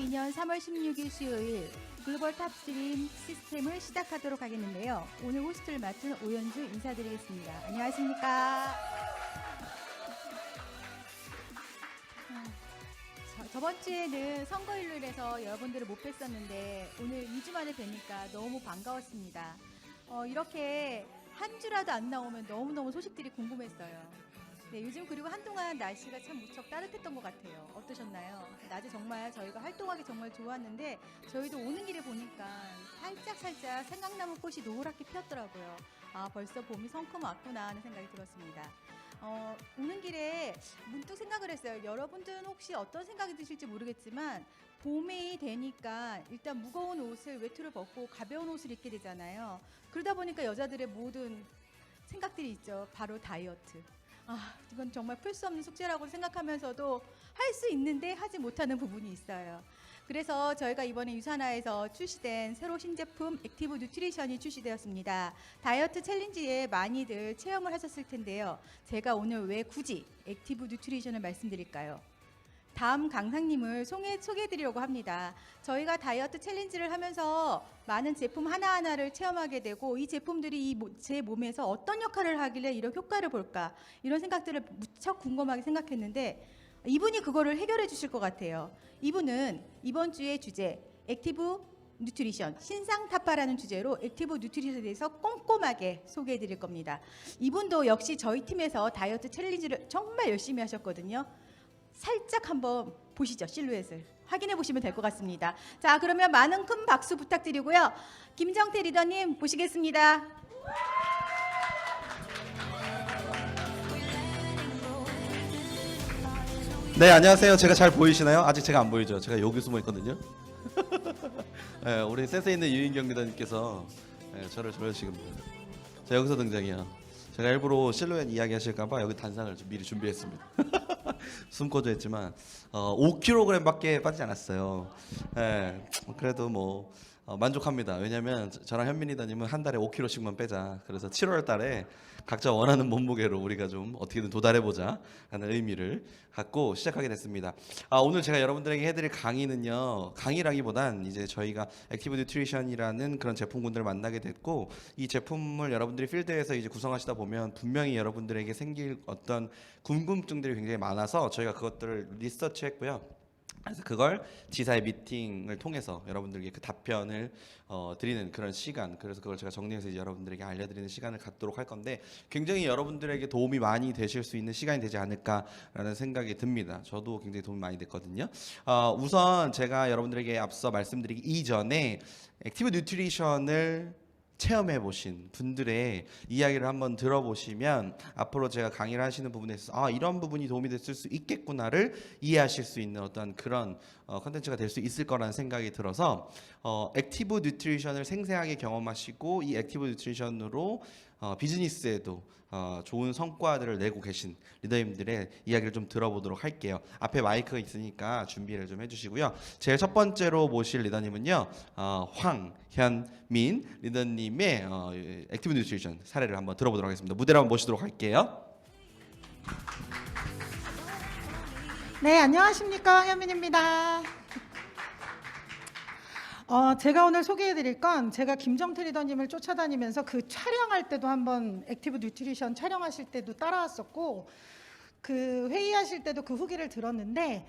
2022년 3월 16일 수요일 글로벌 탑스트림 시스템을 시작하도록 하겠는데요. 오늘 호스트를 맡은 오연주 인사드리겠습니다. 안녕하십니까? 저번 주에는 선거일로라서 여러분들을 못 뵀었는데 오늘 2주 만에 뵈니까 너무 반가웠습니다. 이렇게 한 주라도 안 나오면 너무너무 소식들이 궁금했어요. 네, 요즘 그리고 한동안 날씨가 참 무척 따뜻했던 것 같아요. 어떠셨나요? 낮에 정말 저희가 활동하기 정말 좋았는데 저희도 오는 길에 보니까 살짝 생강나무 꽃이 노랗게 피었더라고요. 아, 벌써 봄이 성큼 왔구나 하는 생각이 들었습니다. 오는 길에 문득 생각을 했어요. 여러분들은 혹시 어떤 생각이 드실지 모르겠지만 봄이 되니까 일단 무거운 옷을 외투를 벗고 가벼운 옷을 입게 되잖아요. 그러다 보니까 여자들의 모든 생각들이 있죠. 바로 다이어트. 이건 정말 풀 수 없는 숙제라고 생각하면서도 할 수 있는데 하지 못하는 부분이 있어요. 그래서 저희가 이번에 유산화에서 출시된 새로 신제품 액티브 뉴트리션이 출시되었습니다. 다이어트 챌린지에 많이들 체험을 하셨을 텐데요. 제가 오늘 왜 굳이 액티브 뉴트리션을 말씀드릴까요? 다음 강사님을 소개해드리려고 합니다. 저희가 다이어트 챌린지를 하면서 많은 제품 하나하나를 체험하게 되고 이 제품들이 제 몸에서 어떤 역할을 하길래 이런 효과를 볼까 이런 생각들을 무척 궁금하게 생각했는데 이분이 그거를 해결해 주실 것 같아요. 이분은 이번 주의 주제 액티브 뉴트리션 신상타파라는 주제로 액티브 뉴트리션에 대해서 꼼꼼하게 소개해 드릴 겁니다. 이분도 역시 저희 팀에서 다이어트 챌린지를 정말 열심히 하셨거든요. 살짝 한번 보시죠. 실루엣을 확인해 보시면 될 것 같습니다. 자, 그러면 많은 큰 박수 부탁드리고요. 김정태 리더님 보시겠습니다. 네, 안녕하세요. 제가 잘 보이시나요? 아직 제가 안 보이죠? 제가 여기 숨어 있거든요. 네, 우리 센스 있는 유인경 리더님께서 저를 저러시겁니다. 자, 여기서 등장이요. 제가 일부러 실루엣 이야기 하실까봐 여기 단상을 미리 준비했습니다. 숨고도 했지만 5kg밖에 빠지지 않았어요. 그래도 뭐 만족합니다. 왜냐면 저랑 현민 리더님은 한 달에 5kg씩만 빼자. 그래서 7월 달에 각자 원하는 몸무게로 우리가 좀 어떻게든 도달해보자 하는 의미를 갖고 시작하게 됐습니다. 오늘 제가 여러분들에게 해드릴 강의는요, 강의라기보단 이제 저희가 액티브 뉴트리션이라는 그런 제품군들을 만나게 됐고, 이 제품을 여러분들이 필드에서 이제 구성하시다 보면 분명히 여러분들에게 생길 어떤 궁금증들이 굉장히 많아서 저희가 그것들을 리서치했고요. 그래서 그걸 지사의 미팅을 통해서 여러분들에게 그 답변을 드리는 그런 시간, 그래서 그걸 제가 정리해서 이제 여러분들에게 알려드리는 시간을 갖도록 할 건데 굉장히 여러분들에게 도움이 많이 되실 수 있는 시간이 되지 않을까라는 생각이 듭니다. 저도 굉장히 도움이 많이 됐거든요. 우선 제가 여러분들에게 앞서 말씀드리기 이전에 액티브 뉴트리션을 체험해 보신 분들의 이야기를 한번 들어보시면 앞으로 제가 강의를 하시는 부분에 있어서 이런 부분이 도움이 됐을 수 있겠구나를 이해하실 수 있는 어떤 그런 컨텐츠가 될 수 있을 거라는 생각이 들어서 액티브 뉴트리션을 생생하게 경험하시고 이 액티브 뉴트리션으로 비즈니스에도 좋은 성과들을 내고 계신 리더님들의 이야기를 좀 들어보도록 할게요. 앞에 마이크가 있으니까 준비를 좀 해주시고요. 제일 첫 번째로 모실 리더님은요, 황현민 리더님의 액티브 뉴트리션 사례를 한번 들어보도록 하겠습니다. 무대로 한번 모시도록 할게요. 네, 안녕하십니까, 현민입니다. 제가 오늘 소개해드릴 건 제가 김정태 리더님을 쫓아다니면서 그 촬영할 때도 한번 액티브 뉴트리션 촬영하실 때도 따라왔었고 그 회의하실 때도 그 후기를 들었는데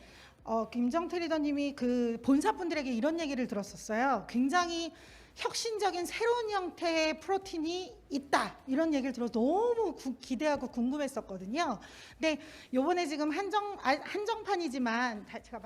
김정태 리더님이 그 본사분들에게 이런 얘기를 들었었어요. 굉장히 혁신적인 새로운 형태의 프로틴이 있다 이런 얘기를 들어서 너무 기대하고 궁금했었거든요. 근데 요번에 지금 한정판이지만 제가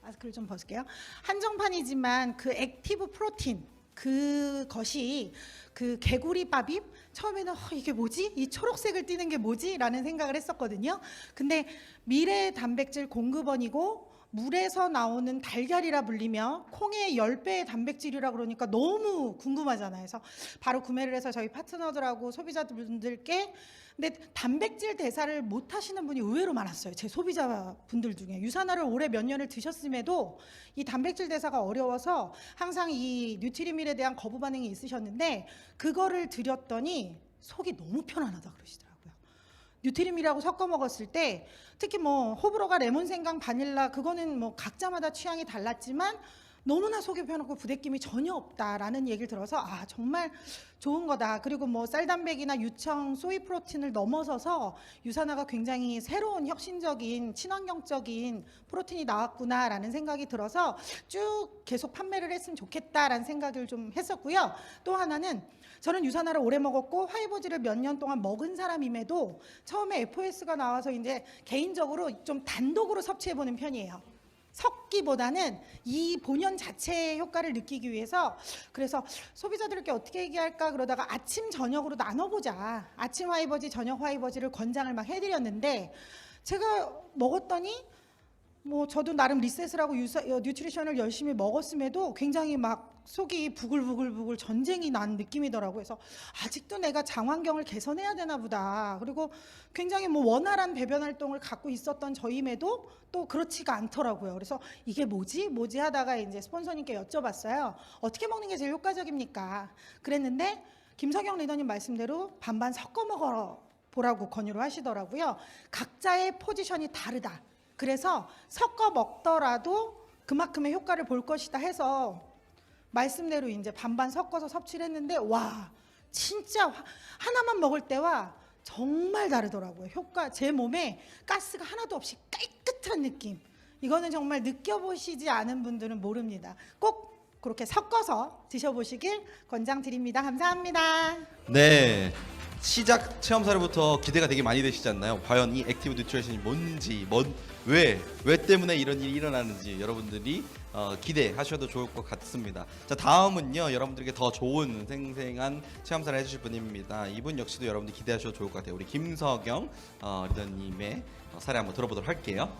마스크를 좀 벗을게요. 한정판이지만 그 액티브 프로틴 그것이 그 개구리밥입 처음에는 이게 뭐지? 이 초록색을 띠는 게 뭐지? 라는 생각을 했었거든요. 근데 미래 단백질 공급원이고 물에서 나오는 달걀이라 불리며 콩의 10배의 단백질이라 그러니까 너무 궁금하잖아요. 그래서 바로 구매를 해서 저희 파트너들하고 소비자분들께 근데 단백질 대사를 못 하시는 분이 의외로 많았어요. 제 소비자분들 중에 유산화를 올해 몇 년을 드셨음에도 이 단백질 대사가 어려워서 항상 이 뉴트리밀에 대한 거부 반응이 있으셨는데 그거를 드렸더니 속이 너무 편안하다 그러시더라고요. 뉴트림이라고 섞어 먹었을 때 특히 뭐 호불호가 레몬 생강 바닐라 그거는 뭐 각자마다 취향이 달랐지만 너무나 속이 편하고 부대낌이 전혀 없다라는 얘기를 들어서 아 정말 좋은 거다. 그리고 뭐 쌀단백이나 유청, 소이 프로틴을 넘어서서 유산화가 굉장히 새로운 혁신적인 친환경적인 프로틴이 나왔구나라는 생각이 들어서 쭉 계속 판매를 했으면 좋겠다라는 생각을 좀 했었고요. 또 하나는 저는 유산화를 오래 먹었고 화이버즈를 몇 년 동안 먹은 사람임에도 처음에 FOS가 나와서 이제 개인적으로 좀 단독으로 섭취해 보는 편이에요. 섞기보다는 이 본연 자체의 효과를 느끼기 위해서 그래서 소비자들께 어떻게 얘기할까 그러다가 아침 저녁으로 나눠보자. 아침 화이버지 저녁 화이버지를 권장을 막 해드렸는데 제가 먹었더니 뭐 저도 나름 리셋을 하고 뉴트리션을 열심히 먹었음에도 굉장히 막 속이 부글부글 전쟁이 난 느낌이더라고요. 그래서 아직도 내가 장환경을 개선해야 되나 보다. 그리고 굉장히 뭐 원활한 배변 활동을 갖고 있었던 저임에도 또 그렇지가 않더라고요. 그래서 이게 뭐지 하다가 이제 스폰서님께 여쭤봤어요. 어떻게 먹는 게 제일 효과적입니까? 그랬는데 김석영 리더님 말씀대로 반반 섞어 먹어 보라고 권유를 하시더라고요. 각자의 포지션이 다르다. 그래서 섞어 먹더라도 그만큼의 효과를 볼 것이다 해서 말씀대로 이제 반반 섞어서 섭취를 했는데 와 진짜 하나만 먹을 때와 정말 다르더라고요. 효과 제 몸에 가스가 하나도 없이 깨끗한 느낌. 이거는 정말 느껴보시지 않은 분들은 모릅니다. 꼭 그렇게 섞어서 드셔보시길 권장드립니다. 감사합니다. 네. 시작 체험사로부터 기대가 되게 많이 되시지 않나요? 과연 이 액티브 뉴트리션이 뭔지, 왜 때문에 이런 일이 일어나는지 여러분들이 기대하셔도 좋을 것 같습니다. 자, 다음은요, 여러분들에게 더 좋은 생생한 체험사를 해주실 분입니다. 이분 역시도 여러분들 기대하셔도 좋을 것 같아요. 우리 김석영 리더님의 사례 한번 들어보도록 할게요.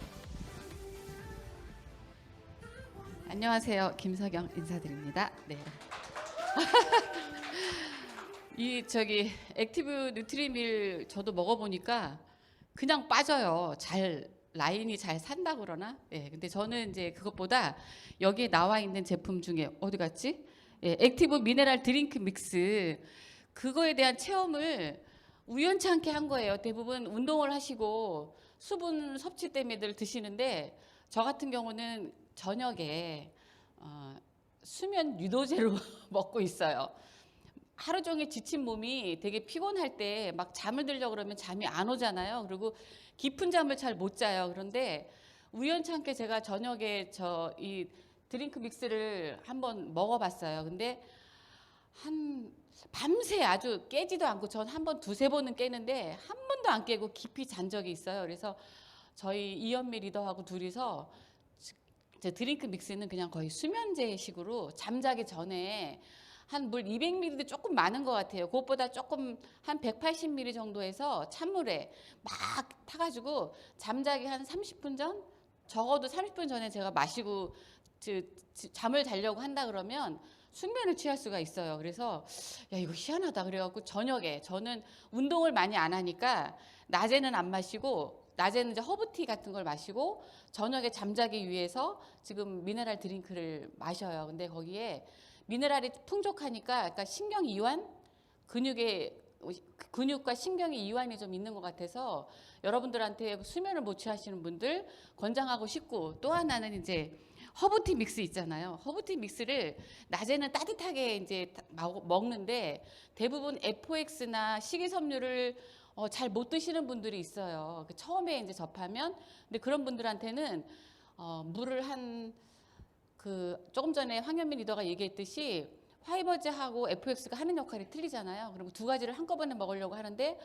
안녕하세요. 김석영 인사드립니다. 네. 액티브 뉴트리밀 저도 먹어보니까 그냥 빠져요. 라인이 잘 산다 그러나? 예. 근데 저는 이제 그것보다 여기에 나와 있는 제품 중에 어디 갔지? 예, 액티브 미네랄 드링크 믹스 그거에 대한 체험을 우연치 않게 한 거예요. 대부분 운동을 하시고 수분 섭취 때문에들 드시는데 저 같은 경우는 저녁에 수면 유도제로 먹고 있어요. 하루 종일 지친 몸이 되게 피곤할 때 막 잠을 들려고 그러면 잠이 안 오잖아요. 그리고 깊은 잠을 잘 못 자요. 그런데 우연찮게 제가 저녁에 이 드링크 믹스를 한번 먹어봤어요. 근데 밤새 아주 깨지도 않고 전 한 번 두세 번은 깨는데 한 번도 안 깨고 깊이 잔 적이 있어요. 그래서 저희 이현미 리더하고 둘이서 제 드링크 믹스는 그냥 거의 수면제식으로 잠자기 전에 한 물 200ml도 조금 많은 것 같아요. 그것보다 조금 한 180ml 정도 해서 찬물에 막 타가지고 잠자기 한 30분 전? 적어도 30분 전에 제가 마시고 잠을 자려고 한다 그러면 숙면을 취할 수가 있어요. 그래서 야 이거 희한하다 그래갖고 저녁에 저는 운동을 많이 안 하니까 낮에는 안 마시고 낮에는 이제 허브티 같은 걸 마시고 저녁에 잠자기 위해서 지금 미네랄 드링크를 마셔요. 근데 거기에 미네랄이 풍족하니까 그러니까 신경 이완, 근육과 신경의 이완이 좀 있는 것 같아서 여러분들한테 수면을 못 취하시는 분들 권장하고 싶고 또 하나는 이제 허브티 믹스 있잖아요. 허브티 믹스를 낮에는 따뜻하게 이제 먹는데 대부분 FOX나 식이섬유를 잘 못 드시는 분들이 있어요. 처음에 이제 접하면 근데 그런 분들한테는 물을 조금 전에 황현민 리더가 얘기했듯이 화이버즈하고 FOX가 하는 역할이 틀리잖아요. 그리고 두 가지를 한꺼번에 먹으려고 하는데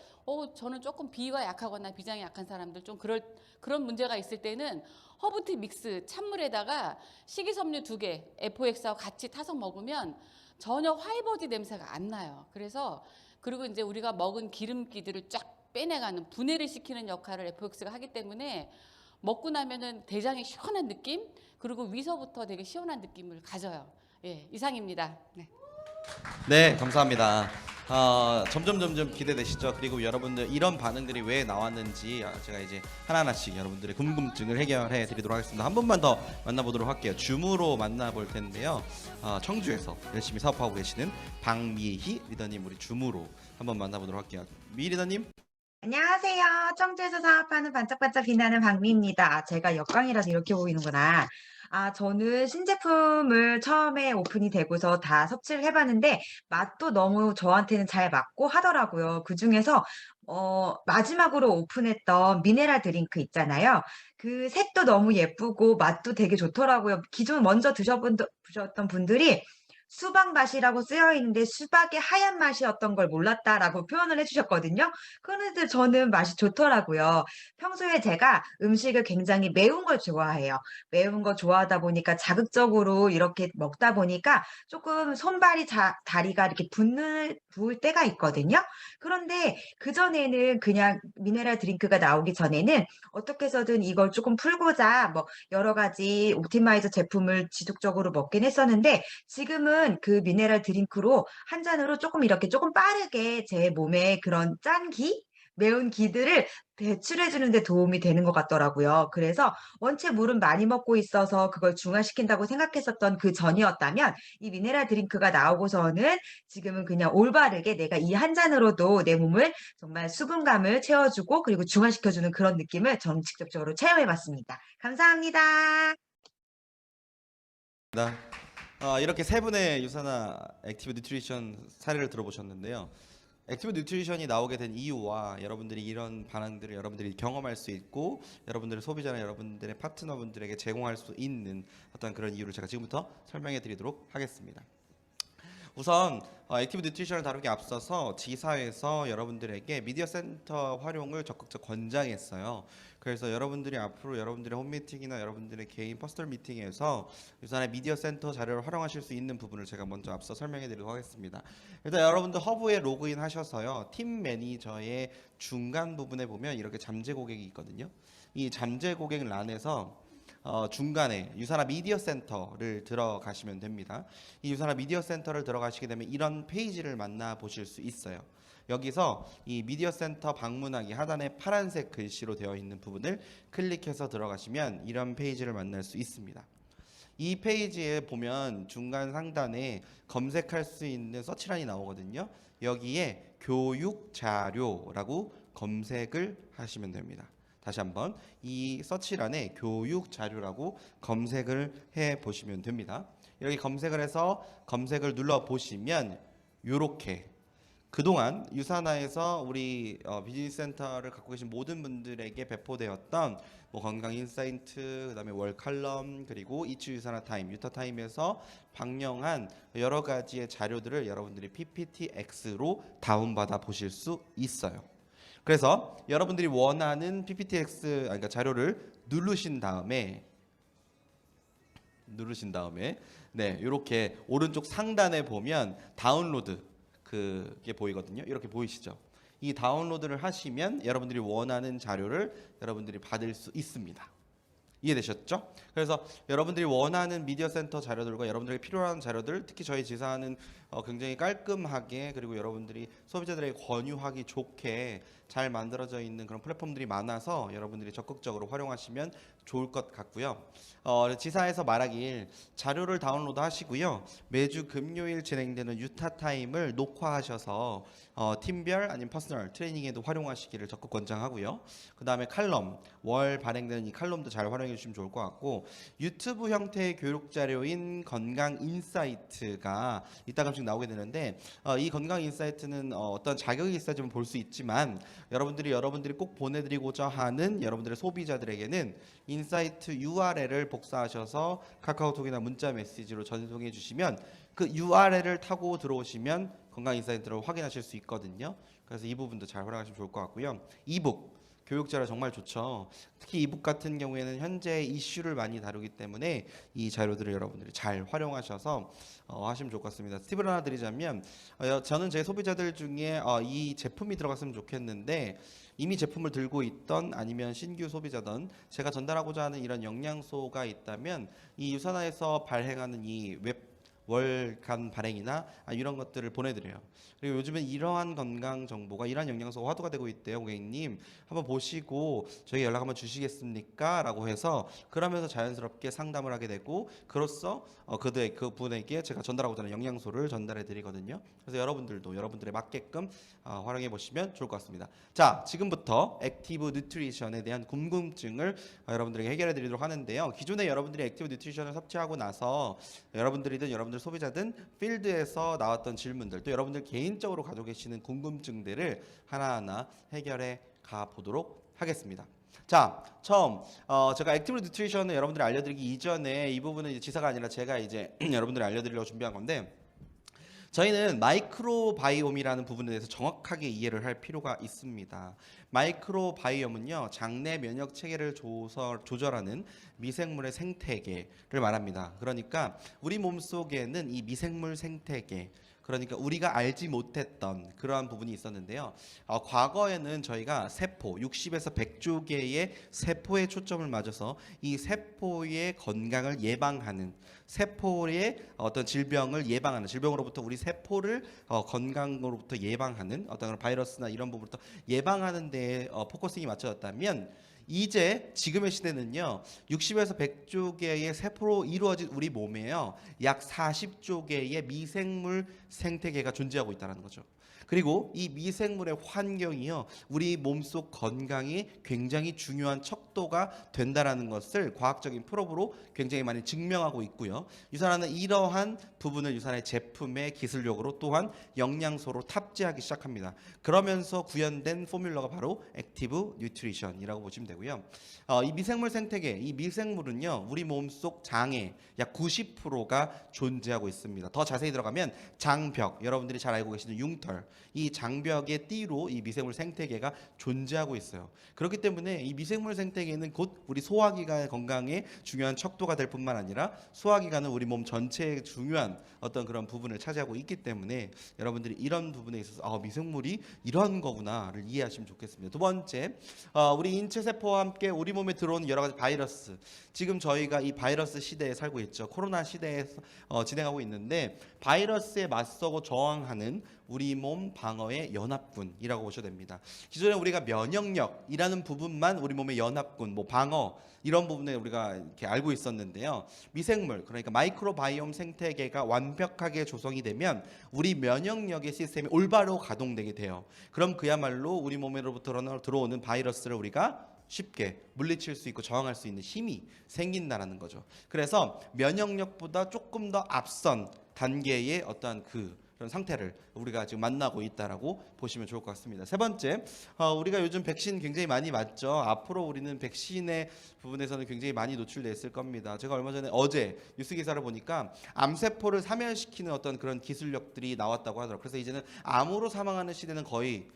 저는 조금 비위가 약하거나 비장이 약한 사람들 좀 그런 문제가 있을 때는 허브티 믹스 찬물에다가 식이섬유 2개 FOX하고 같이 타서 먹으면 전혀 화이버즈 냄새가 안 나요. 그리고 이제 우리가 먹은 기름기들을 쫙 빼내가는 분해를 시키는 역할을 FOX가 하기 때문에 먹고 나면은 대장이 시원한 느낌 그리고 위서부터 되게 시원한 느낌을 가져요. 예, 이상입니다. 네. 네, 감사합니다. 점점 기대되시죠? 그리고 여러분들 이런 반응들이 왜 나왔는지 제가 이제 하나하나씩 여러분들의 궁금증을 해결해 드리도록 하겠습니다. 한 번만 더 만나보도록 할게요. 줌으로 만나볼 텐데요. 청주에서 열심히 사업하고 계시는 박미희 리더님 우리 줌으로 한번 만나보도록 할게요. 미 리더님. 안녕하세요. 청주에서 사업하는 반짝반짝 빛나는 박미입니다. 제가 역광이라서 이렇게 보이는구나. 저는 신제품을 처음에 오픈이 되고서 다 섭취를 해봤는데 맛도 너무 저한테는 잘 맞고 하더라고요. 그중에서 마지막으로 오픈했던 미네랄 드링크 있잖아요. 그 색도 너무 예쁘고 맛도 되게 좋더라고요. 기존 먼저 드셨던 분들이 수박 맛이라고 쓰여 있는데 수박의 하얀 맛이었던 걸 몰랐다라고 표현을 해주셨거든요. 그런데 저는 맛이 좋더라고요. 평소에 제가 음식을 굉장히 매운 걸 좋아해요. 매운 거 좋아하다 보니까 자극적으로 이렇게 먹다 보니까 조금 손발이 다리가 이렇게 부을 때가 있거든요. 그런데 그전에는 그냥 미네랄 드링크가 나오기 전에는 어떻게 해서든 이걸 조금 풀고자 뭐 여러 가지 옵티마이저 제품을 지속적으로 먹긴 했었는데 지금은 그 미네랄 드링크로 한 잔으로 조금 이렇게 조금 빠르게 제 몸에 그런 매운 기들을 배출해 주는 데 도움이 되는 것 같더라고요. 그래서 원체 물은 많이 먹고 있어서 그걸 중화시킨다고 생각했었던 그 전이었다면 이 미네랄 드링크가 나오고서는 지금은 그냥 올바르게 내가 이 한 잔으로도 내 몸을 정말 수분감을 채워주고 그리고 중화시켜주는 그런 느낌을 저는 직접적으로 체험해 봤습니다. 감사합니다. 이렇게 세 분의 유산화 액티브 뉴트리션 사례를 들어보셨는데요. 액티브 뉴트리션이 나오게 된 이유와 여러분들이 이런 반응들을 여러분들이 경험할 수 있고 여러분들의 소비자나 여러분들의 파트너분들에게 제공할 수 있는 어떤 그런 이유를 제가 지금부터 설명해 드리도록 하겠습니다. 우선 액티브 뉴트리션을 다루기 앞서서 지사에서 여러분들에게 미디어 센터 활용을 적극적 권장했어요. 그래서 여러분들이 앞으로 여러분들의 홈미팅이나 여러분들의 개인 퍼스널 미팅에서 유산의 미디어 센터 자료를 활용하실 수 있는 부분을 제가 먼저 앞서 설명해 드리도록 하겠습니다. 일단 여러분들 허브에 로그인 하셔서요. 팀 매니저의 중간 부분에 보면 이렇게 잠재 고객이 있거든요. 이 잠재 고객 란에서 중간에 유산화 미디어 센터를 들어가시면 됩니다. 이 유산화 미디어 센터를 들어가시게 되면 이런 페이지를 만나 보실 수 있어요. 여기서 이 미디어 센터 방문하기 하단에 파란색 글씨로 되어 있는 부분을 클릭해서 들어가시면 이런 페이지를 만날 수 있습니다. 이 페이지에 보면 중간 상단에 검색할 수 있는 서치란이 나오거든요. 여기에 교육 자료라고 검색을 하시면 됩니다. 다시 한번 이 서치란에 교육 자료라고 검색을 해 보시면 됩니다. 이렇게 검색을 해서 검색을 눌러 보시면 이렇게 그동안 유산화에서 우리 비즈니스 센터를 갖고 계신 모든 분들에게 배포되었던 뭐 건강 인사이트, 그다음에 월 칼럼, 그리고 이츠 유산화 타임, 유타 타임에서 방영한 여러 가지의 자료들을 여러분들이 PPTX로 다운받아 보실 수 있어요. 그래서 여러분들이 원하는 PPTX 그러니까 자료를 누르신 다음에 네, 이렇게 오른쪽 상단에 보면 다운로드 그게 보이거든요. 이렇게 보이시죠? 이 다운로드를 하시면 여러분들이 원하는 자료를 여러분들이 받을 수 있습니다. 이해되셨죠? 그래서 여러분들이 원하는 미디어 센터 자료들과 여러분들에게 필요한 자료들, 특히 저희 지사는 굉장히 깔끔하게 그리고 여러분들이 소비자들에게 권유하기 좋게 잘 만들어져 있는 그런 플랫폼들이 많아서 여러분들이 적극적으로 활용하시면 좋을 것 같고요. 지사에서 말하길 자료를 다운로드 하시고요. 매주 금요일 진행되는 유타 타임을 녹화하셔서 팀별 아니면 퍼스널 트레이닝에도 활용하시기를 적극 권장하고요. 그 다음에 칼럼, 월 발행되는 이 칼럼도 잘 활용해 주시면 좋을 것 같고 유튜브 형태의 교육 자료인 건강 인사이트가 이따가씩 나오게 되는데 이 건강 인사이트는 어떤 자격이 있어야지만 볼 수 있지만 여러분들이 꼭 보내드리고자 하는 여러분들의 소비자들에게는 인사이트 URL을 복사하셔서 카카오톡이나 문자 메시지로 전송해 주시면 그 URL을 타고 들어오시면 건강 인사이트를 확인하실 수 있거든요. 그래서 이 부분도 잘 활용하시면 좋을 것 같고요. 이북 교육 자료 정말 좋죠. 특히 이북 같은 경우에는 현재 이슈를 많이 다루기 때문에 이 자료들을 여러분들이 잘 활용하셔서 하시면 좋을 것 같습니다. 팁을 하나 드리자면 저는 제 소비자들 중에 이 제품이 들어갔으면 좋겠는데 이미 제품을 들고 있던 아니면 신규 소비자든 제가 전달하고자 하는 이런 영양소가 있다면 이 유산화에서 발행하는 이 월간 발행이나 이런 것들을 보내드려요. 그리고 요즘엔 이러한 건강 정보가 이러한 영양소가 화두가 되고 있대요, 고객님. 한번 보시고 저희 연락 한번 주시겠습니까? 라고 해서 그러면서 자연스럽게 상담을 하게 되고 그로써 그분에게 제가 전달하고자 하는 영양소를 전달해 드리거든요. 그래서 여러분들도 여러분들에 맞게끔 활용해 보시면 좋을 것 같습니다. 자, 지금부터 액티브 뉴트리션에 대한 궁금증을 여러분들에게 해결해 드리도록 하는데요. 기존에 여러분들이 액티브 뉴트리션을 섭취하고 나서 여러분들이든 여러분들 소비자든 필드에서 나왔던 질문들 또 여러분들 개인적으로 가지고 계시는 궁금증들을 하나하나 해결해 가 보도록 하겠습니다. 자, 처음 제가 액티브 뉴트리션을 여러분들이 알려드리기 이전에 이 부분은 이제 지사가 아니라 제가 이제 여러분들이 알려드리려고 준비한 건데 저희는 마이크로바이옴이라는 부분에 대해서 정확하게 이해를 할 필요가 있습니다. 마이크로바이옴은요, 장내 면역 체계를 조절하는 미생물의 생태계를 말합니다. 그러니까 우리 몸 속에는 이 미생물 생태계, 그러니까 우리가 알지 못했던 그러한 부분이 있었는데요. 과거에는 저희가 세포, 60에서 100조 개의 세포에 초점을 맞춰서 이 세포의 건강을 예방하는, 세포의 어떤 질병을 예방하는, 질병으로부터 우리 세포를 건강으로부터 예방하는 어떤 그런 바이러스나 이런 부분부터 예방하는 데에 포커싱이 맞춰졌다면 이제 지금의 시대는요, 60에서 100조 개의 세포로 이루어진 우리 몸에요, 약 40조 개의 미생물 생태계가 존재하고 있다는 거죠. 그리고 이 미생물의 환경이요, 우리 몸속 건강이 굉장히 중요한 척도가 된다라는 것을 과학적인 프로브로 굉장히 많이 증명하고 있고요. 유산화는 이러한 부분을 유산의 제품의 기술력으로 또한 영양소로 탑재하기 시작합니다. 그러면서 구현된 포뮬러가 바로 액티브 뉴트리션이라고 보시면 되고요. 이 미생물 생태계, 이 미생물은요, 우리 몸속 장에 약 90%가 존재하고 있습니다. 더 자세히 들어가면 장벽, 여러분들이 잘 알고 계시는 융털, 이 장벽의 띠로 이 미생물 생태계가 존재하고 있어요. 그렇기 때문에 이 미생물 생태계는 곧 우리 소화기관의 건강에 중요한 척도가 될 뿐만 아니라 소화기관은 우리 몸 전체의 중요한 어떤 그런 부분을 차지하고 있기 때문에 여러분들이 이런 부분에 있어서 미생물이 이런 거구나를 이해하시면 좋겠습니다. 두 번째, 우리 인체 세포와 함께 우리 몸에 들어오는 여러 가지 바이러스, 지금 저희가 이 바이러스 시대에 살고 있죠. 코로나 시대에서 진행하고 있는데 바이러스에 맞서고 저항하는 우리 몸 방어의 연합군이라고 보셔도 됩니다. 기존에 우리가 면역력이라는 부분만 우리 몸의 연합군, 방어 이런 부분에 우리가 이렇게 알고 있었는데요. 미생물, 그러니까 마이크로바이옴 생태계가 완벽하게 조성이 되면 우리 면역력의 시스템이 올바로 가동되게 돼요. 그럼 그야말로 우리 몸으로부터 들어오는 바이러스를 우리가 쉽게 물리칠 수 있고 저항할 수 있는 힘이 생긴다는 거죠. 그래서 면역력보다 조금 더 앞선 단계의 어떠한 그런 상태를 우리가 지금 만나고 있다라고 보시면 좋을 것 같습니다. 세 번째, 우리가 요즘 백신 굉장히 많이 맞죠. 앞으로 우리는 백신의 부분에서는 굉장히 많이 노출돼 있을 겁니다. 제가 얼마 전에 어제 뉴스 기사를 보니까 암세포를 사멸시키는 어떤 그런 기술력들이 나왔다고 하더라고요. 그래서 이제는 암으로 사망하는 시대는 거의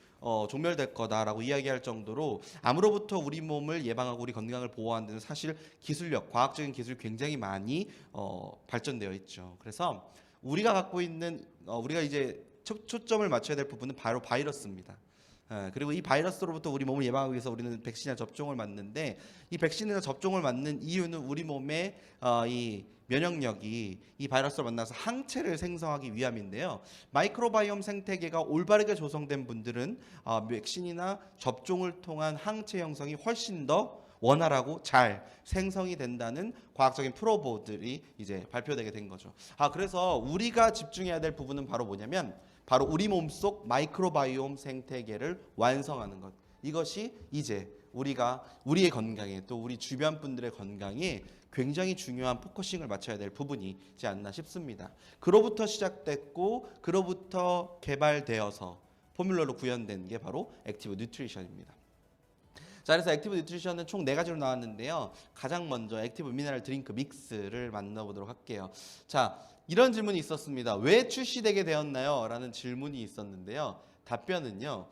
종멸될 거다라고 이야기할 정도로 암으로부터 우리 몸을 예방하고 우리 건강을 보호하는 데는 사실 기술력, 과학적인 기술이 굉장히 많이 발전되어 있죠. 그래서 우리가 갖고 있는 우리가 이제 초점을 맞춰야 될 부분은 바로 바이러스입니다. 그리고 이 바이러스로부터 우리 몸을 예방하기 위해서 우리는 백신이나 접종을 맞는데 이 백신이나 접종을 맞는 이유는 우리 몸의 이 면역력이 이 바이러스를 만나서 항체를 생성하기 위함인데요. 마이크로바이옴 생태계가 올바르게 조성된 분들은 백신이나 접종을 통한 항체 형성이 훨씬 더 원활하고 잘 생성이 된다는 과학적인 프로보들이 이제 발표되게 된 거죠. 그래서 우리가 집중해야 될 부분은 바로 뭐냐면 바로 우리 몸속 마이크로바이옴 생태계를 완성하는 것. 이것이 이제 우리가 우리의 건강에 또 우리 주변 분들의 건강에 굉장히 중요한 포커싱을 맞춰야 될 부분이지 않나 싶습니다. 그로부터 시작됐고 그로부터 개발되어서 포뮬러로 구현된 게 바로 액티브 뉴트리션입니다. 자, 그래서 액티브 뉴트리션은 총 4가지로 나왔는데요. 가장 먼저 액티브 미네랄 드링크 믹스를 만나보도록 할게요. 자, 이런 질문이 있었습니다. 왜 출시되게 되었나요? 라는 질문이 있었는데요. 답변은요.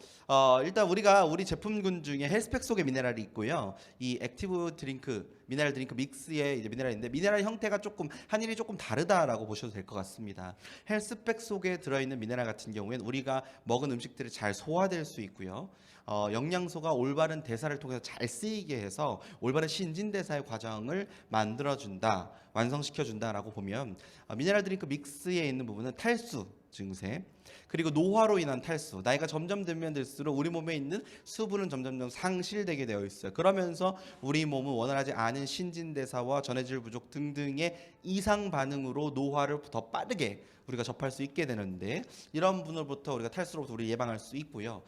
일단 우리 제품군 중에 헬스팩 속에 미네랄이 있고요. 이 액티브 드링크 미네랄 드링크 믹스에 이제 미네랄인데 미네랄 형태가 조금 한일이 조금 다르다라고 보셔도 될 것 같습니다. 헬스팩 속에 들어있는 미네랄 같은 경우에는 우리가 먹은 음식들이 잘 소화될 수 있고요. 영양소가 올바른 대사를 통해서 잘 쓰이게 해서 올바른 신진대사의 과정을 만들어준다, 완성시켜준다라고 보면 미네랄 드링크 믹스에 있는 부분은 탈수 증세, 그리고 노화로 인한 탈수, 나이가 점점 들면 들수록 우리 몸에 있는 수분은 점점 상실되게 되어 있어요. 그러면서 우리 몸은 원활하지 않은 신진대사와 전해질 부족 등등의 이상 반응으로 노화를 더 빠르게 우리가 접할 수 있게 되는데, 이런 분으로부터 우리가 탈수로부터 우리 예방할 수 있고요.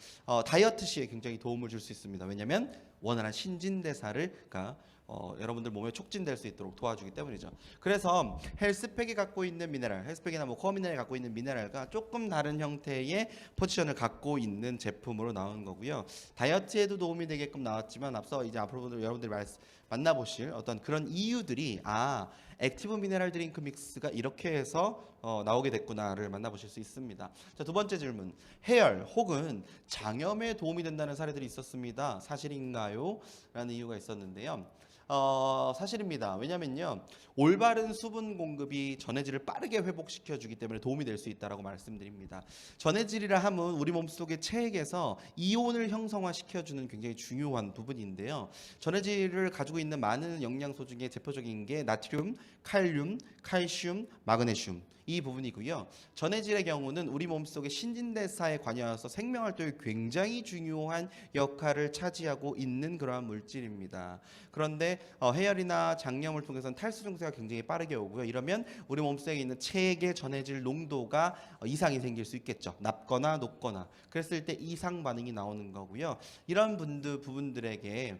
다이어트 시에 굉장히 도움을 줄 수 있습니다. 왜냐하면 원활한 신진대사를 여러분들 몸에 촉진될 수 있도록 도와주기 때문이죠. 그래서 헬스팩이 갖고 있는 미네랄, 헬스팩이나 코어 미네랄이 갖고 있는 미네랄과 조금 다른 형태의 포지션을 갖고 있는 제품으로 나온 거고요. 다이어트에도 도움이 되게끔 나왔지만 앞서 이제 앞으로 여러분들이 만나보실 어떤 그런 이유들이 액티브 미네랄 드링크 믹스가 이렇게 해서 나오게 됐구나를 만나보실 수 있습니다. 자, 두 번째 질문. 해열 혹은 장염에 도움이 된다는 사례들이 있었습니다. 사실인가요? 라는 이유가 있었는데요. 사실입니다. 왜냐면요, 올바른 수분 공급이 전해질을 빠르게 회복시켜 주기 때문에 도움이 될 수 있다라고 말씀드립니다. 전해질이라 함은 우리 몸속의 체액에서 이온을 형성화시켜 주는 굉장히 중요한 부분인데요. 전해질을 가지고 있는 많은 영양소 중에 대표적인 게 나트륨, 칼륨, 칼슘, 마그네슘, 이 부분이고요. 전해질의 경우는 우리 몸속의 신진대사에 관여해서 생명활동에 굉장히 중요한 역할을 차지하고 있는 그러한 물질입니다. 그런데 해열이나 장염을 통해서는 탈수 증세가 굉장히 빠르게 오고요. 이러면 우리 몸속에 있는 체액의 전해질 농도가 이상이 생길 수 있겠죠. 낮거나 높거나. 그랬을 때 이상 반응이 나오는 거고요. 이런 부분들에게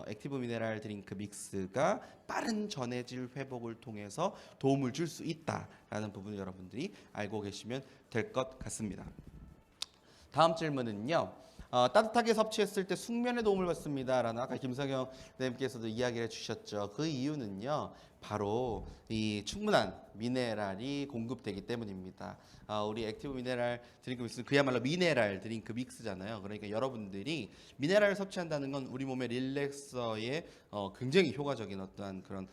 액티브 미네랄 드링크 믹스가 빠른 전해질 회복을 통해서 도움을 줄 수 있다라는 부분을 여러분들이 알고 계시면 될 것 같습니다. 다음 질문은요. 따뜻하게 섭취했을 때 숙면에 도움을 받습니다라는 아까 김성영 선생님께서도 이야기를 해주셨죠. 그 이유는요, 바로 이 충분한 미네랄이 공급되기 때문입니다. 우리 액티브 미네랄 드링크 믹스는 그야말로 미네랄 드링크 믹스잖아요. 그러니까 여러분들이 미네랄을 섭취한다는 건 우리 몸의 릴렉서에 굉장히 효과적인 어떠한 그런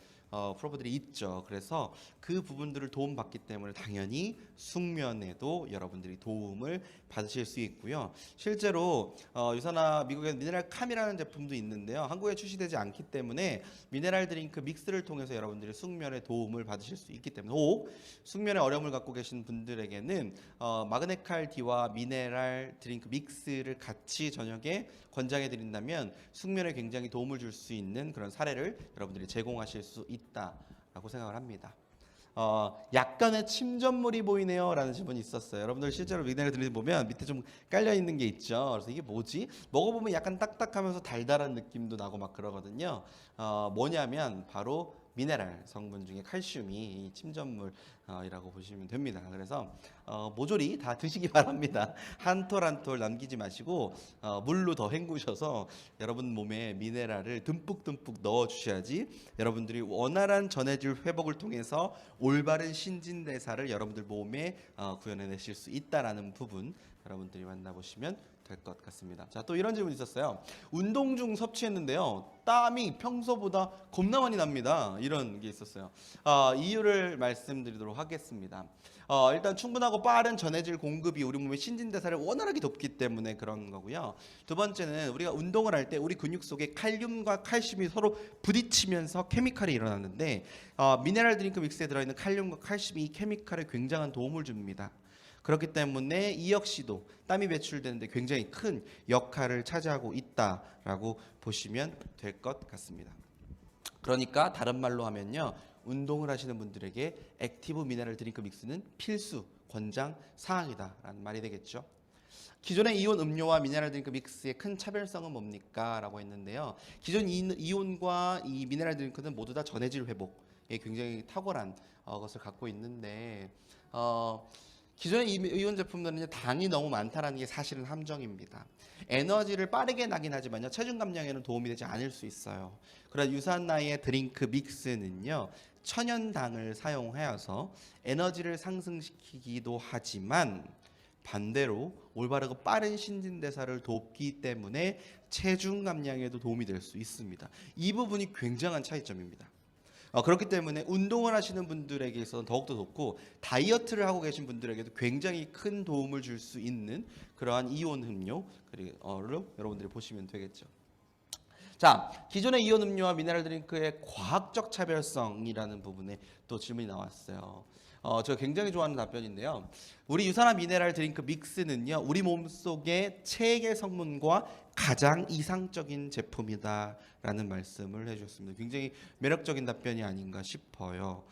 프로브들이 있죠. 그래서 그 부분들을 도움받기 때문에 당연히 숙면에도 여러분들이 도움을 받으실 수 있고요. 실제로 유산화 미국의 미네랄 캄이라는 제품도 있는데요. 한국에 출시되지 않기 때문에 미네랄 드링크 믹스를 통해서 여러분들이 숙면에 도움을 받으실 수 있기 때문에, 혹 숙면에 어려움을 갖고 계신 분들에게는 마그네칼 D와 미네랄 드링크 믹스를 같이 저녁에 권장해 드린다면 숙면에 굉장히 도움을 줄 수 있는 그런 사례를 여러분들이 제공하실 수 있다라고 생각을 합니다. 약간의 침전물이 보이네요 라는 질문이 있었어요. 여러분들 실제로 미네랄 드링크 보면 밑에 좀 깔려 있는 게 있죠. 그래서 이게 뭐지? 먹어보면 약간 딱딱하면서 달달한 느낌도 나고 막 그러거든요. 뭐냐면 바로 미네랄 성분 중에 칼슘이 침전물이라고 보시면 됩니다. 그래서 모조리 다 드시기 바랍니다. 한 톨 한 톨 남기지 마시고 물로 더 헹구셔서 여러분 몸에 미네랄을 듬뿍듬뿍 넣어 주셔야지 여러분들이 원활한 전해질 회복을 통해서 올바른 신진대사를 여러분들 몸에 구현해내실 수 있다라는 부분 여러분들이 만나보시면 될 것 같습니다. 자, 또 이런 질문이 있었어요. 운동 중 섭취했는데요, 땀이 평소보다 겁나 많이 납니다. 이런 게 있었어요. 이유를 말씀드리도록 하겠습니다. 일단 충분하고 빠른 전해질 공급이 우리 몸의 신진대사를 원활하게 돕기 때문에 그런 거고요. 두 번째는 우리가 운동을 할 때 우리 근육 속에 칼륨과 칼슘이 서로 부딪히면서 케미칼이 일어나는데 미네랄 드링크 믹스에 들어있는 칼륨과 칼슘이 이 케미칼에 굉장한 도움을 줍니다. 그렇기 때문에 이 역시도 땀이 배출되는데 굉장히 큰 역할을 차지하고 있다라고 보시면 될 것 같습니다. 그러니까 다른 말로 하면요, 운동을 하시는 분들에게 액티브 미네랄 드링크 믹스는 필수 권장 사항이다라는 말이 되겠죠. 기존의 이온 음료와 미네랄 드링크 믹스의 큰 차별성은 뭡니까? 라고 했는데요. 기존 이온과 이 미네랄 드링크는 모두 다 전해질 회복에 굉장히 탁월한 것을 갖고 있는데 기존의 이온 제품들은 당이 너무 많다는 게 사실은 함정입니다. 에너지를 빠르게 나긴 하지만요, 체중 감량에는 도움이 되지 않을 수 있어요. 그래서 유산나의 드링크 믹스는요, 천연당을 사용하여서 에너지를 상승시키기도 하지만 반대로 올바르고 빠른 신진대사를 돕기 때문에 체중 감량에도 도움이 될 수 있습니다. 이 부분이 굉장한 차이점입니다. 그렇기 때문에 운동을 하시는 분들에게 있어서는 더욱더 좋고 다이어트를 하고 계신 분들에게도 굉장히 큰 도움을 줄 수 있는 그러한 이온 음료 그리고 여러분들이 보시면 되겠죠. 자, 기존의 이온 음료와 미네랄 드링크의 과학적 차별성이라는 부분에 또 질문이 나왔어요. 제가 굉장히 좋아하는 답변인데요. 우리 유산화 미네랄 드링크 믹스는요, 우리 몸속의 체액의 성분과 가장 이상적인 제품이다라는 말씀을 해주셨습니다. 굉장히 매력적인 답변이 아닌가 싶어요.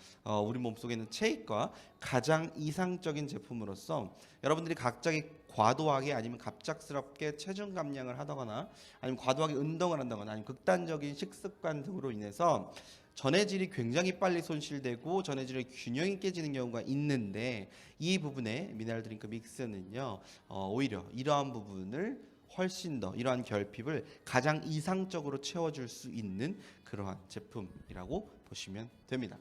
우리 몸속에 있는 체액과 가장 이상적인 제품으로서 여러분들이 갑자기 과도하게 아니면 갑작스럽게 체중 감량을 하거나 아니면 과도하게 운동을 한다거나 아니면 극단적인 식습관 등으로 인해서 전해질이 굉장히 빨리 손실되고 전해질의 균형이 깨지는 경우가 있는데 이 부분에 미네랄 드링크 믹스는요 오히려 이러한 부분을 훨씬 더 이러한 결핍을 가장 이상적으로 채워줄 수 있는 그러한 제품이라고 보시면 됩니다.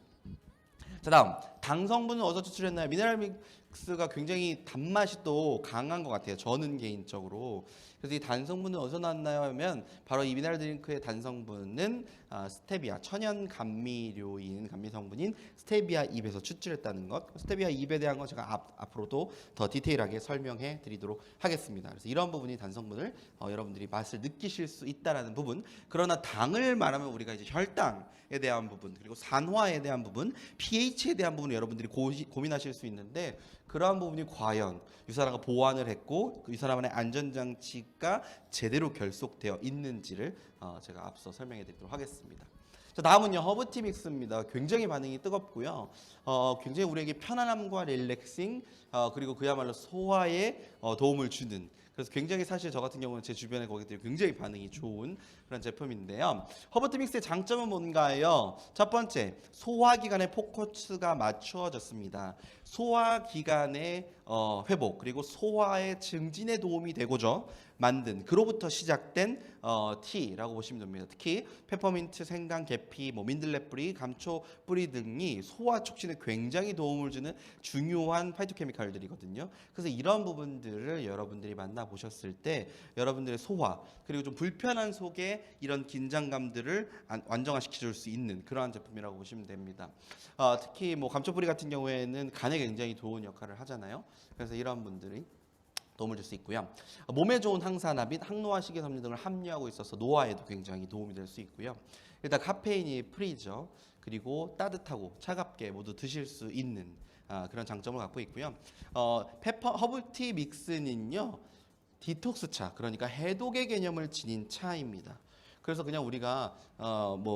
자, 다음 당 성분은 어디서 추출했나요? 미네랄 믹스가 굉장히 단맛이 또 강한 것 같아요. 저는 개인적으로. 그래서 이 단 성분은 어디서 나왔나요? 하면 바로 이 미네랄 드링크의 단 성분은 스테비아, 천연 감미료인 감미 성분인 스테비아 잎에서 추출했다는 것. 스테비아 잎에 대한 건 제가 앞으로도 더 디테일하게 설명해 드리도록 하겠습니다. 그래서 이런 부분이 단 성분을 여러분들이 맛을 느끼실 수 있다라는 부분. 그러나 당을 말하면 우리가 이제 혈당에 대한 부분 그리고 산화에 대한 부분, pH에 대한 부분을 여러분들이 고민하실 수 있는데 그러한 부분이 과연 유산화가 보완을 했고 그 유산화만의 안전장치가 제대로 결속되어 있는지를 제가 앞서 설명해 드리도록 하겠습니다. 자, 다음은요 허브티 믹스입니다. 굉장히 반응이 뜨겁고요. 굉장히 우리에게 편안함과 릴렉싱 그리고 그야말로 소화에 도움을 주는 그래서 굉장히 사실 저 같은 경우는 제 주변의 고객들이 굉장히 반응이 좋은 그런 제품인데요. 허브티 믹스의 장점은 뭔가요? 첫 번째, 소화기관의 포커스가 맞추어졌습니다. 소화기관의 회복 그리고 소화의 증진에 도움이 되고자 만든 그로부터 시작된 티라고 보시면 됩니다. 특히 페퍼민트, 생강, 계피, 민들레 뿌리, 감초 뿌리 등이 소화 촉진에 굉장히 도움을 주는 중요한 파이토케미칼들이거든요. 그래서 이런 부분들을 여러분들이 만나 보셨을 때 여러분들의 소화 그리고 좀 불편한 속에 이런 긴장감들을 안정화시켜줄 수 있는 그러한 제품이라고 보시면 됩니다. 특히 감초 뿌리 같은 경우에는 간에 굉장히 좋은 역할을 하잖아요. 그래서 이런 분들이 도움을 줄 수 있고요. 몸에 좋은 항산화 및 항노화 식이섬유 등을 함유하고 있어서 노화에도 굉장히 도움이 될 수 있고요. 일단 카페인이 프리죠. 그리고 따뜻하고 차갑게 모두 드실 수 있는 그런 장점을 갖고 있고요. 허브티 믹스는요. 디톡스차, 그러니까 해독의 개념을 지닌 차입니다. 그래서 그냥 우리가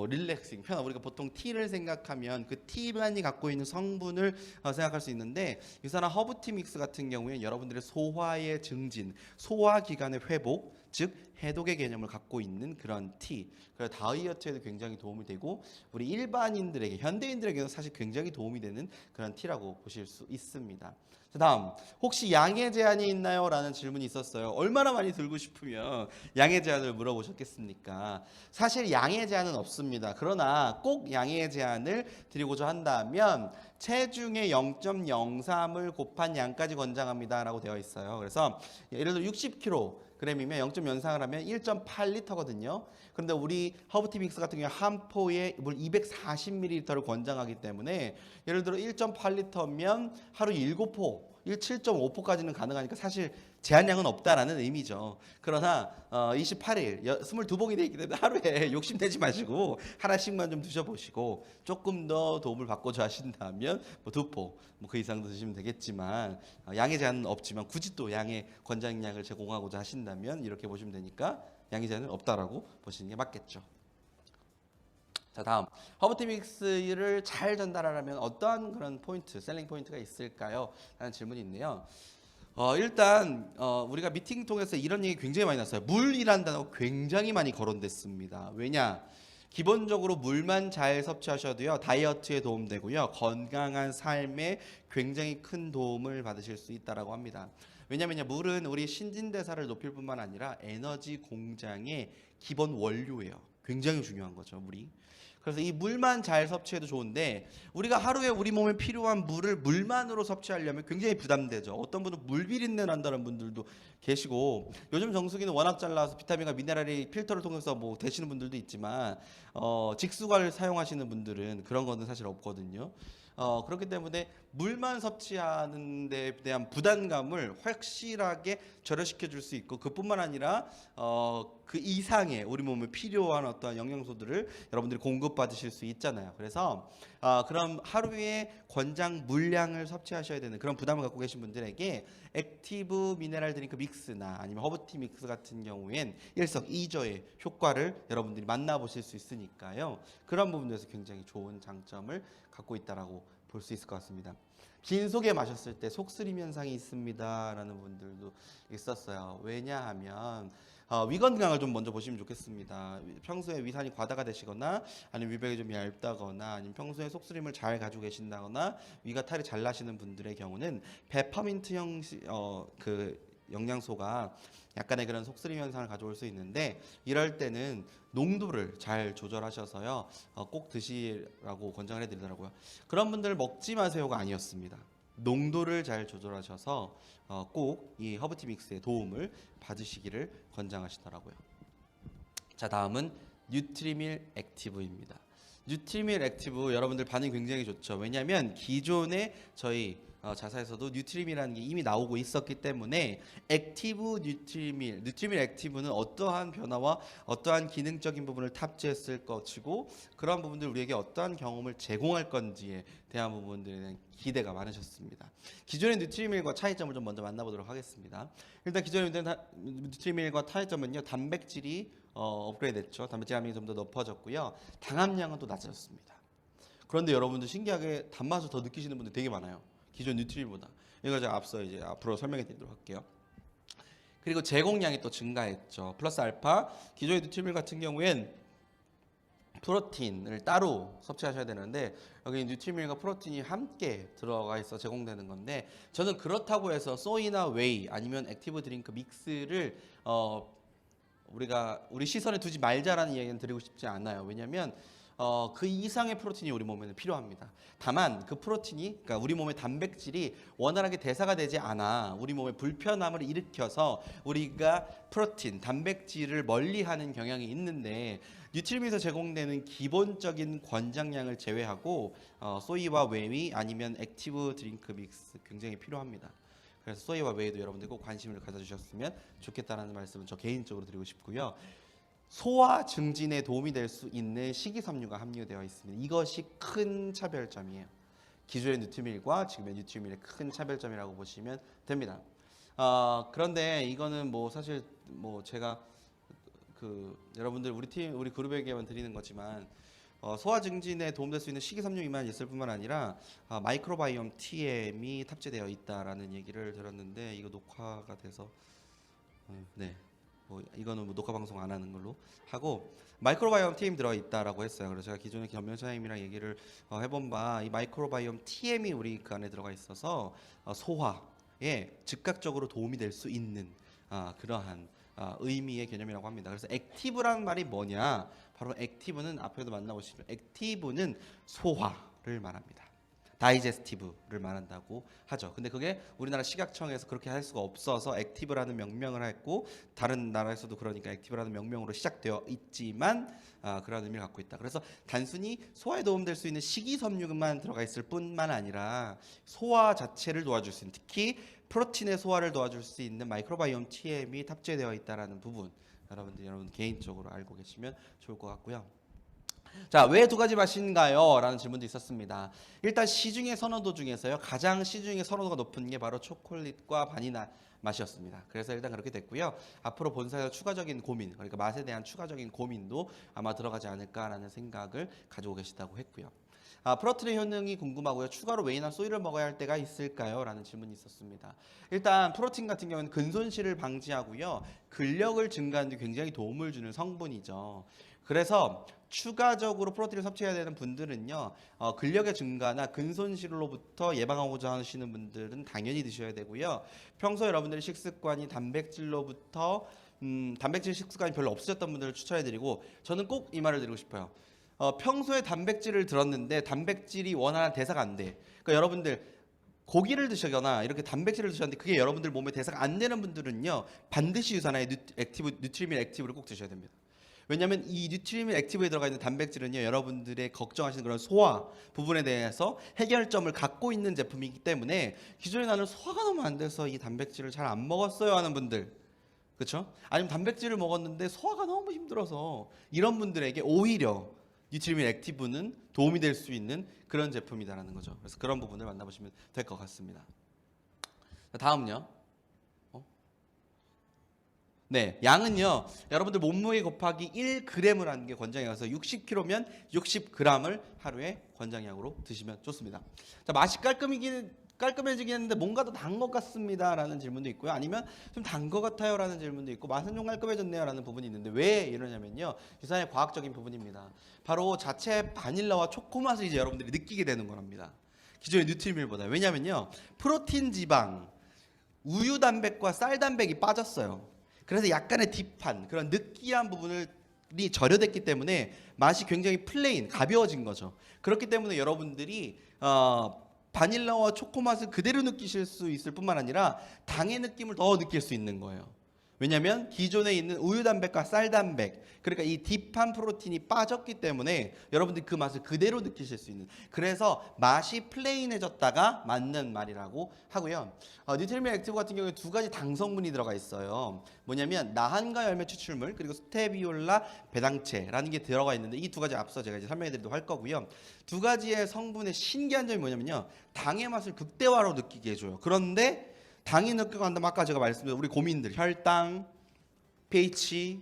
릴렉싱, 편한 우리가 보통 티를 생각하면 그 티만이 갖고 있는 성분을 생각할 수 있는데 유산화 허브티 믹스 같은 경우에 여러분들의 소화의 증진, 소화기관의 회복, 즉 해독의 개념을 갖고 있는 그런 티. 그래서 다이어트에도 굉장히 도움이 되고 우리 일반인들에게, 현대인들에게도 사실 굉장히 도움이 되는 그런 티라고 보실 수 있습니다. 다음, 혹시 양의 제한이 있나요? 라는 질문이 있었어요. 얼마나 많이 들고 싶으면 양의 제한을 물어보셨겠습니까? 사실 양의 제한은 없습니다. 그러나 꼭 양의 제한을 드리고자 한다면 체중의 0.03을 곱한 양까지 권장합니다 라고 되어 있어요. 그래서 예를 들어 60kg이면 0.03을 하면 1.8리터거든요. 그런데 우리 허브티 믹스 같은 경우 한 포에 물 240ml를 권장하기 때문에 예를 들어 1.8리터면 하루 7포, 7.5포까지는 가능하니까 사실 제한량은 없다라는 의미죠. 그러나 28일, 22봉이 되어 있기 때문에 하루에 욕심내지 마시고 하나씩만 좀 드셔보시고 조금 더 도움을 받고자 하신다면 2포, 그 이상도 드시면 되겠지만 양의 제한은 없지만 굳이 또 양의 권장량을 제공하고자 하신다면 이렇게 보시면 되니까 양의 제한은 없다라고 보시는 게 맞겠죠. 자, 다음 허브티 믹스를 잘 전달하려면 어떠한 그런 포인트, 셀링 포인트가 있을까요? 라는 질문이 있네요. 일단 우리가 미팅 통해서 이런 얘기 굉장히 많이 났어요. 물이란 단어가 굉장히 많이 거론됐습니다. 왜냐? 기본적으로 물만 잘 섭취하셔도요 다이어트에 도움되고요 건강한 삶에 굉장히 큰 도움을 받으실 수 있다라고 합니다. 왜냐면요 물은 우리 신진대사를 높일 뿐만 아니라 에너지 공장의 기본 원료예요. 굉장히 중요한 거죠 물이. 그래서 이 물만 잘 섭취해도 좋은데 우리가 하루에 우리 몸에 필요한 물을 물만으로 섭취하려면 굉장히 부담되죠. 어떤 분은 물 비린내 난다는 분들도 계시고 요즘 정수기는 워낙 잘 나와서 비타민과 미네랄이 필터를 통해서 뭐 되시는 분들도 있지만 직수관을 사용하시는 분들은 그런 거는 사실 없거든요. 그렇기 때문에 물만 섭취하는 데 대한 부담감을 확실하게 절여시켜 줄 수 있고 그뿐만 아니라 그 이상의 우리 몸에 필요한 어떤 영양소들을 여러분들이 공급받으실 수 있잖아요. 그래서 그럼 하루에 권장 물량을 섭취하셔야 되는 그런 부담을 갖고 계신 분들에게 액티브 미네랄 드링크 믹스나 아니면 허브티 믹스 같은 경우엔 일석이조의 효과를 여러분들이 만나보실 수 있으니까요. 그런 부분에서 굉장히 좋은 장점을 갖고 있다라고 볼 수 있을 것 같습니다. 빈속에 마셨을 때 속쓰림 현상이 있습니다라는 분들도 있었어요. 왜냐하면 위 건강을 좀 먼저 보시면 좋겠습니다. 평소에 위산이 과다가 되시거나 아니면 위백이 좀 얇다거나 아니면 평소에 속쓰림을 잘 가지고 계신다거나 위가 탈이 잘 나시는 분들의 경우는 페퍼민트 그 영양소가 약간의 그런 속쓰림 현상을 가져올 수 있는데 이럴 때는 농도를 잘 조절하셔서요 꼭 드시라고 권장을 해드리더라고요. 그런 분들 먹지 마세요가 아니었습니다. 농도를 잘 조절하셔서 꼭 이 허브티 믹스의 도움을 받으시기를 권장하시더라고요. 자, 다음은 뉴트리밀 액티브입니다. 뉴트리밀 액티브 여러분들 반응 굉장히 좋죠. 왜냐하면 기존에 저희 자사에서도 뉴트리밀이라는 게 이미 나오고 있었기 때문에 액티브 뉴트리밀 액티브는 어떠한 변화와 어떠한 기능적인 부분을 탑재했을 것이고 그러한 부분들 우리에게 어떠한 경험을 제공할 건지에 대한 부분들에 대한 기대가 많으셨습니다. 기존의 뉴트리밀과 차이점을 좀 먼저 만나보도록 하겠습니다. 일단 기존의 뉴트리밀과 차이점은요, 단백질이 업그레이드 됐죠. 단백질 함량이 좀 더 높아졌고요. 당함량은 또 낮아졌습니다. 그런데 여러분들 신기하게 단맛을 더 느끼시는 분들 되게 많아요. 기존 뉴트리밀보다. 이거 제가 앞서 이제 앞으로 설명해 드리도록 할게요. 그리고 제공량이 또 증가했죠. 플러스 알파 기존의 뉴트리밀 같은 경우엔 프로틴을 따로 섭취하셔야 되는데 여기 뉴트리밀과 프로틴이 함께 들어가 있어 제공되는 건데 저는 그렇다고 해서 소이나 웨이 아니면 액티브 드링크 믹스를 우리 시선에 두지 말자라는 얘기는 드리고 싶지 않아요. 왜냐하면 그 이상의 프로틴이 우리 몸에는 필요합니다. 다만 그 프로틴이 그러니까 우리 몸의 단백질이 원활하게 대사가 되지 않아 우리 몸에 불편함을 일으켜서 우리가 프로틴, 단백질을 멀리하는 경향이 있는데 뉴트리밀에서 제공되는 기본적인 권장량을 제외하고 소이와 웨이 아니면 액티브 드링크 믹스 굉장히 필요합니다. 그래서 소이와 웨이도 여러분들 꼭 관심을 가져주셨으면 좋겠다는 말씀은 저 개인적으로 드리고 싶고요. 소화 증진에 도움이 될 수 있는 식이섬유가 함유되어 있습니다. 이것이 큰 차별점이에요. 기존의 뉴트리밀과 지금의 뉴트리밀의 큰 차별점이라고 보시면 됩니다. 그런데 이거는 뭐 사실 뭐 제가 여러분들 우리 그룹에게만 드리는 거지만 소화 증진에 도움될 수 있는 식이섬유만 있을 뿐만 아니라 마이크로바이옴 TM이 탑재되어 있다라는 얘기를 들었는데 이거 녹화가 돼서 네. 이거는 녹화 방송 안 하는 걸로 하고 마이크로바이옴 TM 들어 있다라고 했어요. 그래서 제가 기존에 겸연사님이랑 얘기를 해본 바 이 마이크로바이옴 TM이 우리 그 안에 들어가 있어서 소화에 즉각적으로 도움이 될 수 있는 그러한 의미의 개념이라고 합니다. 그래서 액티브라는 말이 뭐냐? 바로 액티브는 앞에도 만나보시면 액티브는 소화를 말합니다. 다이제스티브를 말한다고 하죠. 근데 그게 우리나라 식약청에서 그렇게 할 수가 없어서 액티브라는 명명을 했고 다른 나라에서도 그러니까 액티브라는 명명으로 시작되어 있지만 그런 의미를 갖고 있다. 그래서 단순히 소화에 도움될 수 있는 식이섬유만 들어가 있을 뿐만 아니라 소화 자체를 도와줄 수 있는 특히 프로틴의 소화를 도와줄 수 있는 마이크로바이옴 TM이 탑재되어 있다라는 부분 여러분 개인적으로 알고 계시면 좋을 것 같고요. 자, 왜 두 가지 맛인가요? 라는 질문도 있었습니다. 일단 시중의 선호도 중에서요 가장 시중의 선호도가 높은 게 바로 초콜릿과 바닐라 맛이었습니다. 그래서 일단 그렇게 됐고요. 앞으로 본사에서 추가적인 고민, 그러니까 맛에 대한 추가적인 고민도 아마 들어가지 않을까라는 생각을 가지고 계시다고 했고요. 프로틴의 효능이 궁금하고요. 추가로 웨이나 소이를 먹어야 할 때가 있을까요? 라는 질문이 있었습니다. 일단 프로틴 같은 경우는 근손실을 방지하고요. 근력을 증가하는 데 굉장히 도움을 주는 성분이죠. 그래서 추가적으로 프로틴을 섭취해야 되는 분들은요. 근력의 증가나 근손실로부터 예방하고자 하시는 분들은 당연히 드셔야 되고요. 평소 여러분들의 식습관이 단백질 식습관이 별로 없으셨던 분들을 추천해드리고 저는 꼭 이 말을 드리고 싶어요. 평소에 단백질을 들었는데 단백질이 원활한 대사가 안 돼. 그러니까 여러분들 고기를 드시거나 이렇게 단백질을 드셨는데 그게 여러분들 몸에 대사가 안 되는 분들은요, 반드시 유산화의 뉴트리밀 액티브를 꼭 드셔야 됩니다. 왜냐하면 이 뉴트리밀 액티브에 들어가 있는 단백질은요, 여러분들의 걱정하시는 그런 소화 부분에 대해서 해결점을 갖고 있는 제품이기 때문에 기존에 나는 소화가 너무 안 돼서 이 단백질을 잘 안 먹었어요 하는 분들, 그렇죠? 아니면 단백질을 먹었는데 소화가 너무 힘들어서 이런 분들에게 오히려 뉴트리밀 액티브는 도움이 될 수 있는 그런 제품이다라는 거죠. 그래서 그런 부분을 만나보시면 될 것 같습니다. 자, 다음요. 네, 양은요, 여러분들 몸무게 곱하기 1g을 하는 게 권장이어서 60kg면 60g을 하루에 권장량으로 드시면 좋습니다. 자, 맛이 깔끔해지긴 했는데 뭔가 더 단 것 같습니다 라는 질문도 있고요. 아니면 좀 단 것 같아요 라는 질문도 있고, 맛은 좀 깔끔해졌네요 라는 부분이 있는데 왜 이러냐면요, 유산의 과학적인 부분입니다. 바로 자체 바닐라와 초코 맛을 이제 여러분들이 느끼게 되는 거랍니다, 기존의 뉴트리밀보다. 왜냐면요, 프로틴, 지방, 우유 단백과 쌀 단백이 빠졌어요. 그래서 약간의 딥한 그런 느끼한 부분이 절여됐기 때문에 맛이 굉장히 플레인, 가벼워진 거죠. 그렇기 때문에 여러분들이 바닐라와 초코 맛을 그대로 느끼실 수 있을 뿐만 아니라 당의 느낌을 더 느낄 수 있는 거예요. 왜냐하면 기존에 있는 우유 단백과 쌀 단백, 그러니까 이 딥한 프로틴이 빠졌기 때문에 여러분들이 그 맛을 그대로 느끼실 수 있는, 그래서 맛이 플레인해졌다가 맞는 말이라고 하고요. 뉴트리밀 액티브 같은 경우에 두 가지 당 성분이 들어가 있어요. 뭐냐면 나한과 열매 추출물, 그리고 스테비올라 배당체라는 게 들어가 있는데, 이 두 가지 앞서 제가 이제 설명해 드리도록 할 거고요. 두 가지의 성분의 신기한 점이 뭐냐면요, 당의 맛을 극대화로 느끼게 해줘요. 그런데 당이 느껴간다면 아까 제가 말씀드린 우리 고민들, 혈당, pH,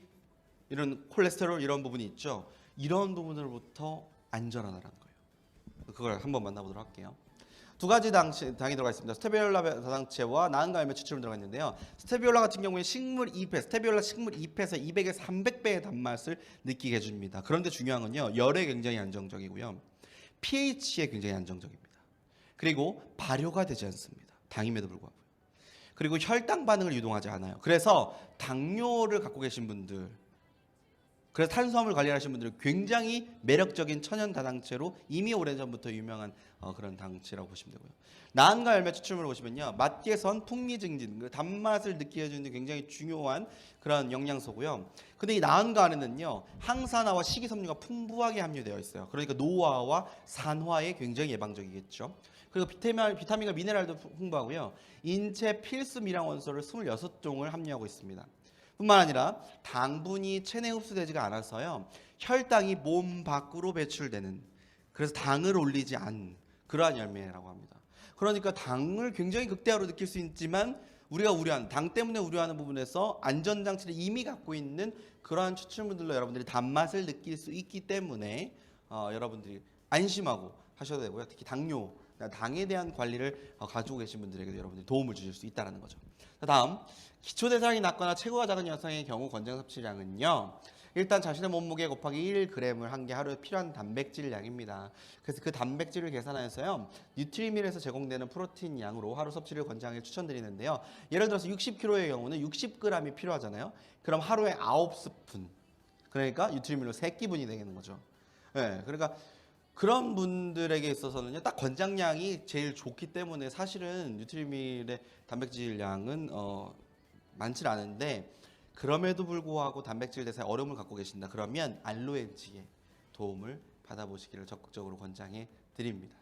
이런 콜레스테롤 이런 부분이 있죠. 이런 부분으로부터 안전하다는 거예요. 그걸 한번 만나보도록 할게요. 두 가지 당이 들어가 있습니다. 스테비올라 배당체와 나은과 열매 추출물 들어가 있는데요. 스테비올라 같은 경우에 식물 2배, 스테비올라 식물 2배에서 200에서 300배의 단맛을 느끼게 해줍니다. 그런데 중요한 건요, 열에 굉장히 안정적이고요, pH에 굉장히 안정적입니다. 그리고 발효가 되지 않습니다, 당임에도 불구하고. 그리고 혈당 반응을 유도하지 않아요. 그래서 당뇨를 갖고 계신 분들, 그래서 탄수화물 관리하시는 분들은 굉장히 매력적인 천연 다당체로 이미 오래전부터 유명한 그런 당체라고 보시면 되고요. 나은과 열매 추출물을 보시면요, 맛 개선, 풍미 증진, 그 단맛을 느끼게 해주는 굉장히 중요한 그런 영양소고요. 근데 이 나은과 안에는요, 항산화와 식이섬유가 풍부하게 함유되어 있어요. 그러니까 노화와 산화에 굉장히 예방적이겠죠. 그리고 비타민과 미네랄도 풍부하고요, 인체 필수 미량 원소를 26종을 함유하고 있습니다. 뿐만 아니라 당분이 체내에 흡수되지가 않아서요, 혈당이 몸 밖으로 배출되는, 그래서 당을 올리지 않은 그러한 열매라고 합니다. 그러니까 당을 굉장히 극대화로 느낄 수 있지만 우리가 우려하는, 당 때문에 우려하는 부분에서 안전장치를 이미 갖고 있는 그러한 추출물들로 여러분들이 단맛을 느낄 수 있기 때문에 여러분들이 안심하고 하셔도 되고요. 특히 당뇨, 당에 대한 관리를 가지고 계신 분들에게도 여러분들이 도움을 주실 수 있다는 거죠. 다음, 기초대사량이 낮거나 체구가 작은 여성의 경우 권장 섭취량은요, 일단 자신의 몸무게 곱하기 1g을 한 게 하루에 필요한 단백질 양입니다. 그래서 그 단백질을 계산해서요, 뉴트리밀에서 제공되는 프로틴 양으로 하루 섭취를 권장해 추천드리는데요. 예를 들어서 60kg의 경우는 60g이 필요하잖아요. 그럼 하루에 9스푼, 그러니까 뉴트리밀로 3끼분이 되는 거죠. 네, 그러니까 그런 분들에게 있어서는요, 딱 권장량이 제일 좋기 때문에 사실은 뉴트리밀의 단백질 양은 많지 않은데, 그럼에도 불구하고 단백질 대사에 어려움을 갖고 계신다 그러면 알로엔지의 도움을 받아보시기를 적극적으로 권장해 드립니다.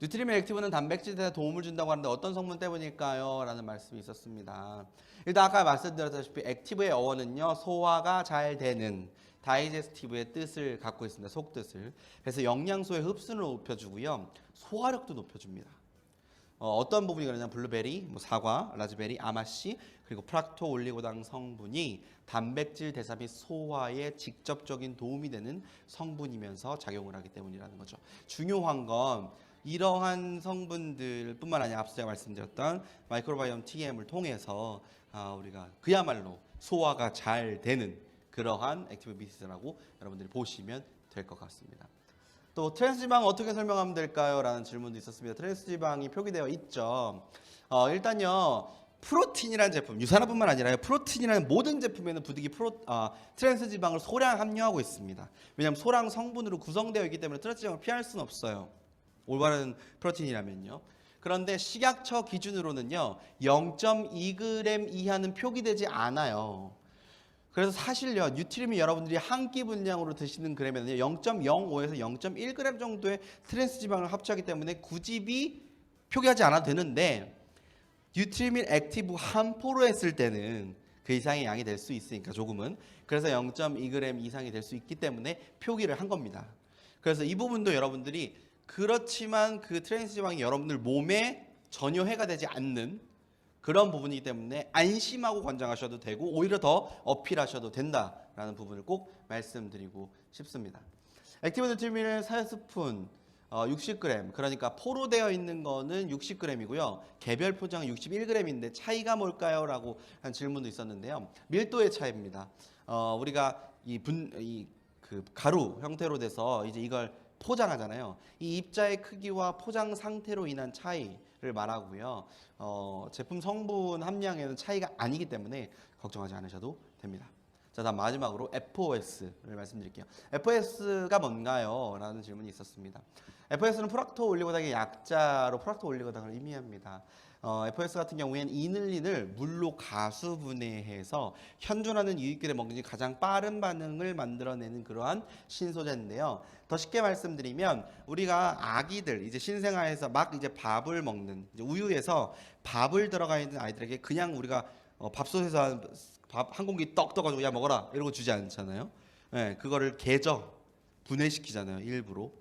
뉴트리밀 액티브는 단백질 대사에 도움을 준다고 하는데 어떤 성분 때문일까요? 라는 말씀이 있었습니다. 일단 아까 말씀드렸다시피 액티브의 어원은요, 소화가 잘 되는, 다이제스티브의 뜻을 갖고 있습니다. 속뜻을. 그래서 영양소의 흡수를 높여주고요, 소화력도 높여줍니다. 어떤 부분이 그러냐면 블루베리, 사과, 라즈베리, 아마씨, 그리고 프락토 올리고당 성분이 단백질 대사 및 소화에 직접적인 도움이 되는 성분이면서 작용을 하기 때문이라는 거죠. 중요한 건 이러한 성분들뿐만 아니라 앞서 제가 말씀드렸던 마이크로바이옴 TM을 통해서 우리가 그야말로 소화가 잘 되는 그러한 액티브 미스라고 여러분들이 보시면 될 것 같습니다. 또 트랜스 지방 어떻게 설명하면 될까요? 라는 질문도 있었습니다. 트랜스 지방이 표기되어 있죠. 일단요, 프로틴이라는 제품, 유산화뿐만 아니라요. 프로틴이라는 모든 제품에는 부득이 트랜스 지방을 소량 함유하고 있습니다. 왜냐하면 소량 성분으로 구성되어 있기 때문에 트랜스 지방을 피할 수는 없어요. 올바른 프로틴이라면요. 그런데 식약처 기준으로는요, 0.2g 이하는 표기되지 않아요. 그래서 사실요, 뉴트림이 여러분들이 한 끼 분량으로 드시는 그램에는요, 0.05에서 0.1g 정도의 트랜스 지방을 합치하기 때문에 굳이 표기하지 않아도 되는데, 뉴트리밀 액티브 한 포로 했을 때는 그 이상의 양이 될 수 있으니까 조금은, 그래서 0.2g 이상이 될 수 있기 때문에 표기를 한 겁니다. 그래서 이 부분도 여러분들이 그렇지만 그 트랜스 지방이 여러분들 몸에 전혀 해가 되지 않는 그런 부분이기 때문에 안심하고 권장하셔도 되고 오히려 더 어필하셔도 된다라는 부분을 꼭 말씀드리고 싶습니다. 액티브 뉴트리밀 4스푼 60g, 그러니까 포로 되어 있는 거는 60g이고요. 개별 포장은 61g인데 차이가 뭘까요? 라고 한 질문도 있었는데요. 밀도의 차이입니다. 우리가 그 가루 형태로 돼서 이제 이걸 포장하잖아요. 이 입자의 크기와 포장 상태로 인한 차이를 말하고요. 제품 성분 함량에는 차이가 아니기 때문에 걱정하지 않으셔도 됩니다. 자, 다음 마지막으로 FOS를 말씀드릴게요. FOS가 뭔가요? 라는 질문이 있었습니다. FOS는 프락토 올리고당의 약자로 프락토 올리고당을 의미합니다. FOS 같은 경우에는 이늘린을 물로 가수분해해서 현존하는 유익균의 먹는 가장 빠른 반응을 만들어내는 그러한 신소재인데요. 더 쉽게 말씀드리면 우리가 아기들 이제 신생아에서 막 이제 밥을 먹는 이제 우유에서 밥을 들어가 있는 아이들에게 그냥 우리가 밥솥에서 밥 한 공기 떡 떠가지고 야 먹어라 이러고 주지 않잖아요. 네, 그거를 개져 분해시키잖아요. 일부러.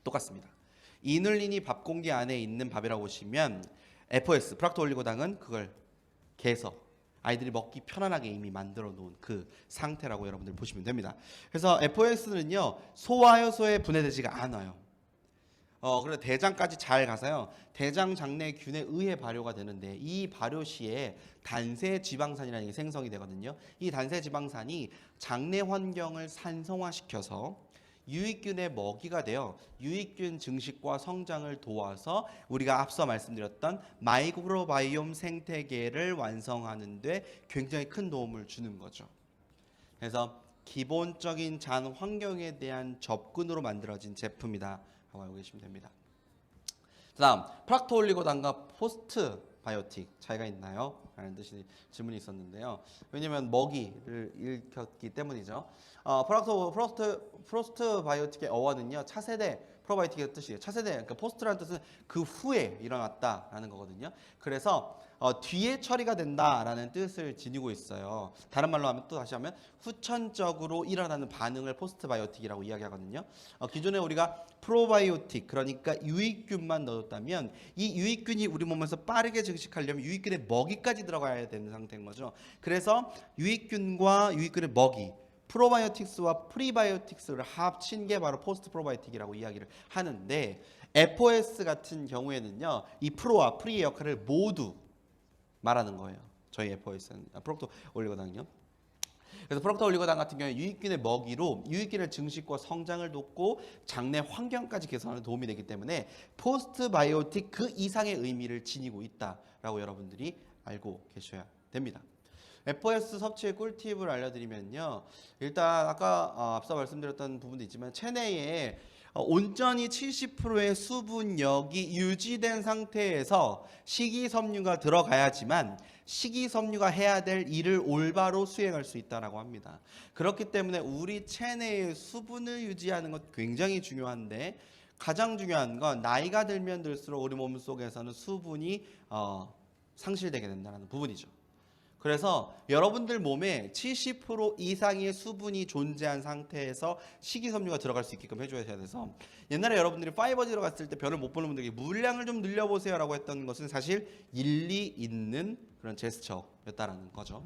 똑같습니다. 이눌린이 밥 공기 안에 있는 밥이라고 보시면 FOS, 프락토 올리고당은 그걸 개서 아이들이 먹기 편안하게 이미 만들어 놓은 그 상태라고 여러분들 보시면 됩니다. 그래서 FOS는요 소화효소에 분해되지가 않아요. 그래서 대장까지 잘 가서요 대장 장내균에 의해 발효가 되는데 이 발효 시에 단세 지방산이라는 게 생성이 되거든요. 이 단세 지방산이 장내 환경을 산성화시켜서 유익균의 먹이가 되어 유익균 증식과 성장을 도와서 우리가 앞서 말씀드렸던 마이크로바이옴 생태계를 완성하는 데 굉장히 큰 도움을 주는 거죠. 그래서 기본적인 잔 환경에 대한 접근으로 만들어진 제품이다 라고 알고 계시면 됩니다. 다음 프락토 올리고당과 포스트 바이오틱 차이가 있나요? 라는 뜻의 질문이 있었는데요. 왜냐하면 먹이를 일으켰기 때문이죠. 프로스트 바이오틱의 어원은요 차세대 프로바이오틱의 뜻이에요. 차세대, 그러니까 포스트라는 뜻은 그 후에 일어났다라는 거거든요. 그래서 뒤에 처리가 된다라는 뜻을 지니고 있어요. 다른 말로 하면 또 다시 하면 후천적으로 일어나는 반응을 포스트 바이오틱이라고 이야기하거든요. 기존에 우리가 프로바이오틱, 그러니까 유익균만 넣었다면 이 유익균이 우리 몸에서 빠르게 증식하려면 유익균의 먹이까지 들어가야 되는 상태인 거죠. 그래서 유익균과 유익균의 먹이, 프로바이오틱스와 프리바이오틱스를 합친 게 바로 포스트 프로바이오틱이라고 이야기를 하는데 FOS 같은 경우에는요 이 프로와 프리의 역할을 모두 말하는 거예요. 저희 FOS는 프락토 올리고당요. 그래서 프락토 올리고당 같은 경우에 유익균의 먹이로 유익균의 증식과 성장을 돕고 장내 환경까지 개선하는 도움이 되기 때문에 포스트 바이오틱 그 이상의 의미를 지니고 있다라고 여러분들이 알고 계셔야 됩니다. FOS 섭취의 꿀팁을 알려드리면요. 일단 아까 앞서 말씀드렸던 부분도 있지만 체내에 온전히 70%의 수분력이 유지된 상태에서 식이섬유가 들어가야지만 식이섬유가 해야 될 일을 올바로 수행할 수 있다고 합니다. 그렇기 때문에 우리 체내의 수분을 유지하는 것 굉장히 중요한데 가장 중요한 건 나이가 들면 들수록 우리 몸속에서는 수분이 상실되게 된다는 부분이죠. 그래서 여러분들 몸에 70% 이상의 수분이 존재한 상태에서 식이섬유가 들어갈 수 있게끔 해줘야 돼서 옛날에 여러분들이 파이버 들어갔을 때 별을 못 보는 분들에게 물량을 좀 늘려보세요 라고 했던 것은 사실 일리 있는 그런 제스처였다라는 거죠.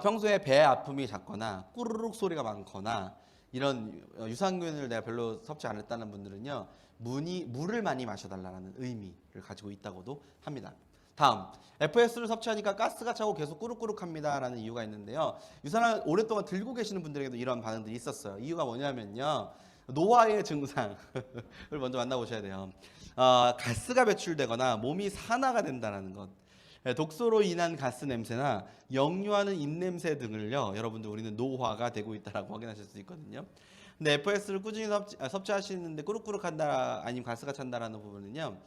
평소에 배 아픔이 잦거나 꾸르륵 소리가 많거나 이런 유산균을 내가 별로 섭취 안 했다는 분들은요 물을 많이 마셔달라는 의미를 가지고 있다고도 합니다. 다음, FOS를 섭취하니까 가스가 차고 계속 꾸룩꾸룩합니다 라는 이유가 있는데요. 유산을 오랫동안 들고 계시는 분들에게도 이런 반응들이 있었어요. 이유가 뭐냐면요. 노화의 증상을 먼저 만나보셔야 돼요. 가스가 배출되거나 몸이 산화가 된다는 것. 독소로 인한 가스 냄새나 역류하는 입냄새 등을요, 여러분들 우리는 노화가 되고 있다라고 확인하실 수 있거든요. 근데 FOS를 꾸준히 섭취하시는데 꾸룩꾸룩한다 아니면 가스가 찬다라는 부분은요,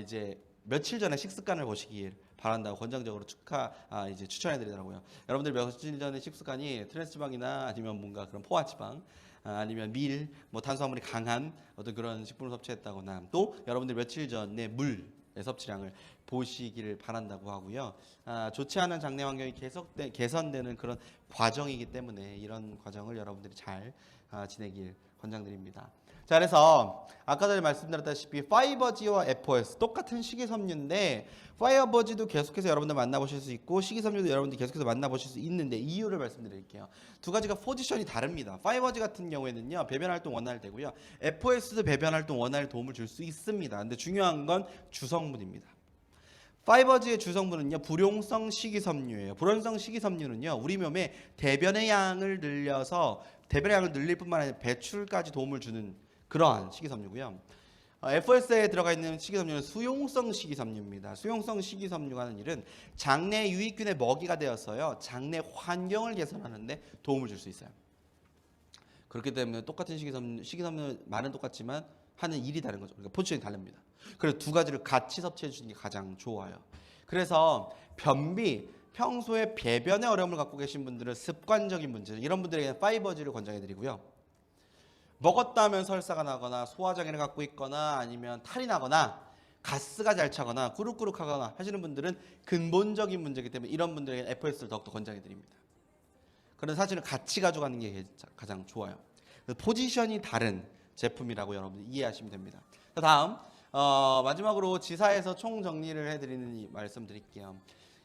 이제 며칠 전에 식습관을 보시길 바란다고 권장적으로 이제 추천해드리더라고요. 여러분들 며칠 전에 식습관이 트랜스지방이나 아니면 뭔가 그런 포화지방, 아니면 밀, 뭐 탄수화물이 강한 어떤 그런 식품을 섭취했다거나, 또 여러분들 며칠 전에 물의 섭취량을 보시기를 바란다고 하고요. 좋지 않은 장내 환경이 개선되는 그런 과정이기 때문에 이런 과정을 여러분들이 잘 지내길 권장드립니다. 자, 그래서 아까 전에 말씀드렸다시피 파이버지와 FOS 똑같은 식이섬유인데, 파이버지도 계속해서 여러분들 만나보실 수 있고 식이섬유도 여러분들 계속해서 만나보실 수 있는데, 이유를 말씀드릴게요. 두 가지가 포지션이 다릅니다. 파이버지 같은 경우에는요, 배변 활동 원활 되고요, FOS도 배변 활동 원활 도움을 줄 수 있습니다. 근데 중요한 건 주성분입니다. 파이버지의 주성분은요, 불용성 식이섬유예요. 불용성 식이섬유는요, 우리 몸에 대변의 양을 늘려서 대변의 양을 늘릴 뿐만 아니라 배출까지 도움을 주는 그러한 식이섬유고요. FOS에 들어가 있는 식이섬유는 수용성 식이섬유입니다. 수용성 식이섬유가 하는 일은 장내 유익균의 먹이가 되어서요, 장내 환경을 개선하는데 도움을 줄 수 있어요. 그렇기 때문에 똑같은 식이섬유 말은 똑같지만 하는 일이 다른 거죠. 그러니까 포지션이 다릅니다. 그래서 두 가지를 같이 섭취해 주는 게 가장 좋아요. 그래서 변비, 평소에 배변에 어려움을 갖고 계신 분들은 습관적인 문제, 이런 분들에게는 파이버지를 권장해 드리고요. 먹었다 하면 설사가 나거나 소화장애를 갖고 있거나 아니면 탈이 나거나 가스가 잘 차거나 꾸룩꾸룩하거나 하시는 분들은 근본적인 문제이기 때문에 이런 분들에게 FOS를 더욱더 권장해 드립니다. 그런데 사실은 같이 가져가는 게 가장 좋아요. 포지션이 다른 제품이라고 여러분들 이해하시면 됩니다. 다음 마지막으로 지사에서 총 정리를 해드리는 말씀 드릴게요.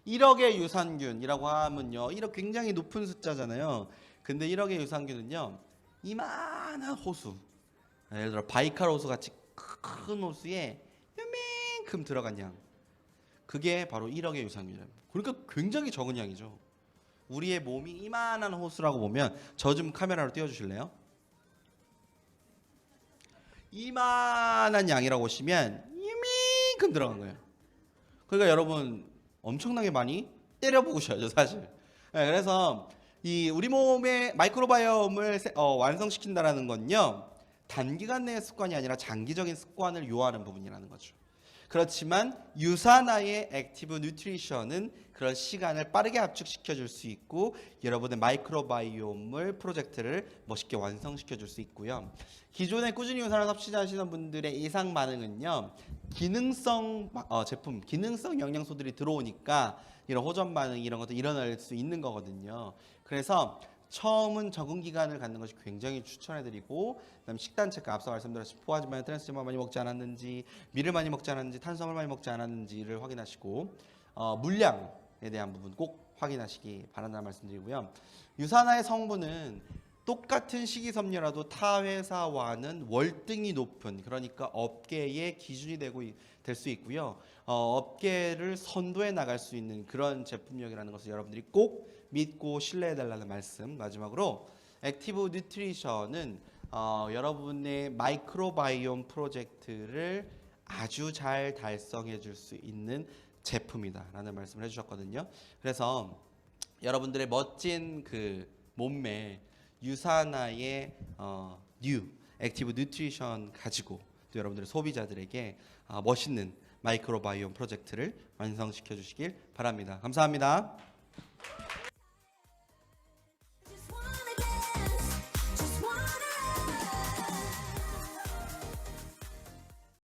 1억의 유산균이라고 하면요, 1억 굉장히 높은 숫자잖아요. 근데 1억의 유산균은요, 이만한 호수, 예를 들어 바이칼 호수 같이 큰 호수에 요만큼 들어간 양, 그게 바로 1억의 유산균이에요. 그러니까 굉장히 적은 양이죠. 우리의 몸이 이만한 호수라고 보면, 저 좀 카메라로 띄워주실래요? 이만한 양이라고 보시면 이만큼 들어간 거예요. 그러니까 여러분 엄청나게 많이 때려부으셔야죠, 사실. 네, 그래서 이 우리 몸의 마이크로바이옴을 완성시킨다라는 건요, 단기간 내의 습관이 아니라 장기적인 습관을 요하는 부분이라는 거죠. 그렇지만 유산화의 액티브 뉴트리션은 그런 시간을 빠르게 압축시켜 줄 수 있고 여러분의 마이크로바이옴을 프로젝트를 멋있게 완성시켜 줄 수 있고요. 기존에 꾸준히 유산을 섭취하시는 분들의 이상 반응은요, 기능성 제품, 기능성 영양소들이 들어오니까 이런 호전 반응, 이런 것도 일어날 수 있는 거거든요. 그래서 처음은 적응 기간을 갖는 것이 굉장히 추천해드리고, 그다음 식단 체크, 앞서 말씀드렸듯이 포화지방, 트랜스지방 많이 먹지 않았는지, 밀을 많이 먹지 않았는지, 탄수화물 많이 먹지 않았는지를 확인하시고, 물량에 대한 부분 꼭 확인하시기 바란다는 말씀드리고요. 유산화의 성분은 똑같은 식이섬유라도 타 회사와는 월등히 높은, 그러니까 업계의 기준이 될 수 있고요. 업계를 선도해 나갈 수 있는 그런 제품력이라는 것을 여러분들이 꼭 믿고 신뢰해달라는 말씀. 마지막으로 액티브 뉴트리션은 여러분의 마이크로바이옴 프로젝트를 아주 잘 달성해 줄 수 있는 제품이다라는 말씀을 해주셨거든요. 그래서 여러분들의 멋진 그 몸매 유산화의 뉴 액티브 뉴트리션 가지고 또 여러분들의 소비자들에게 멋있는 마이크로바이옴 프로젝트를 완성시켜 주시길 바랍니다. 감사합니다.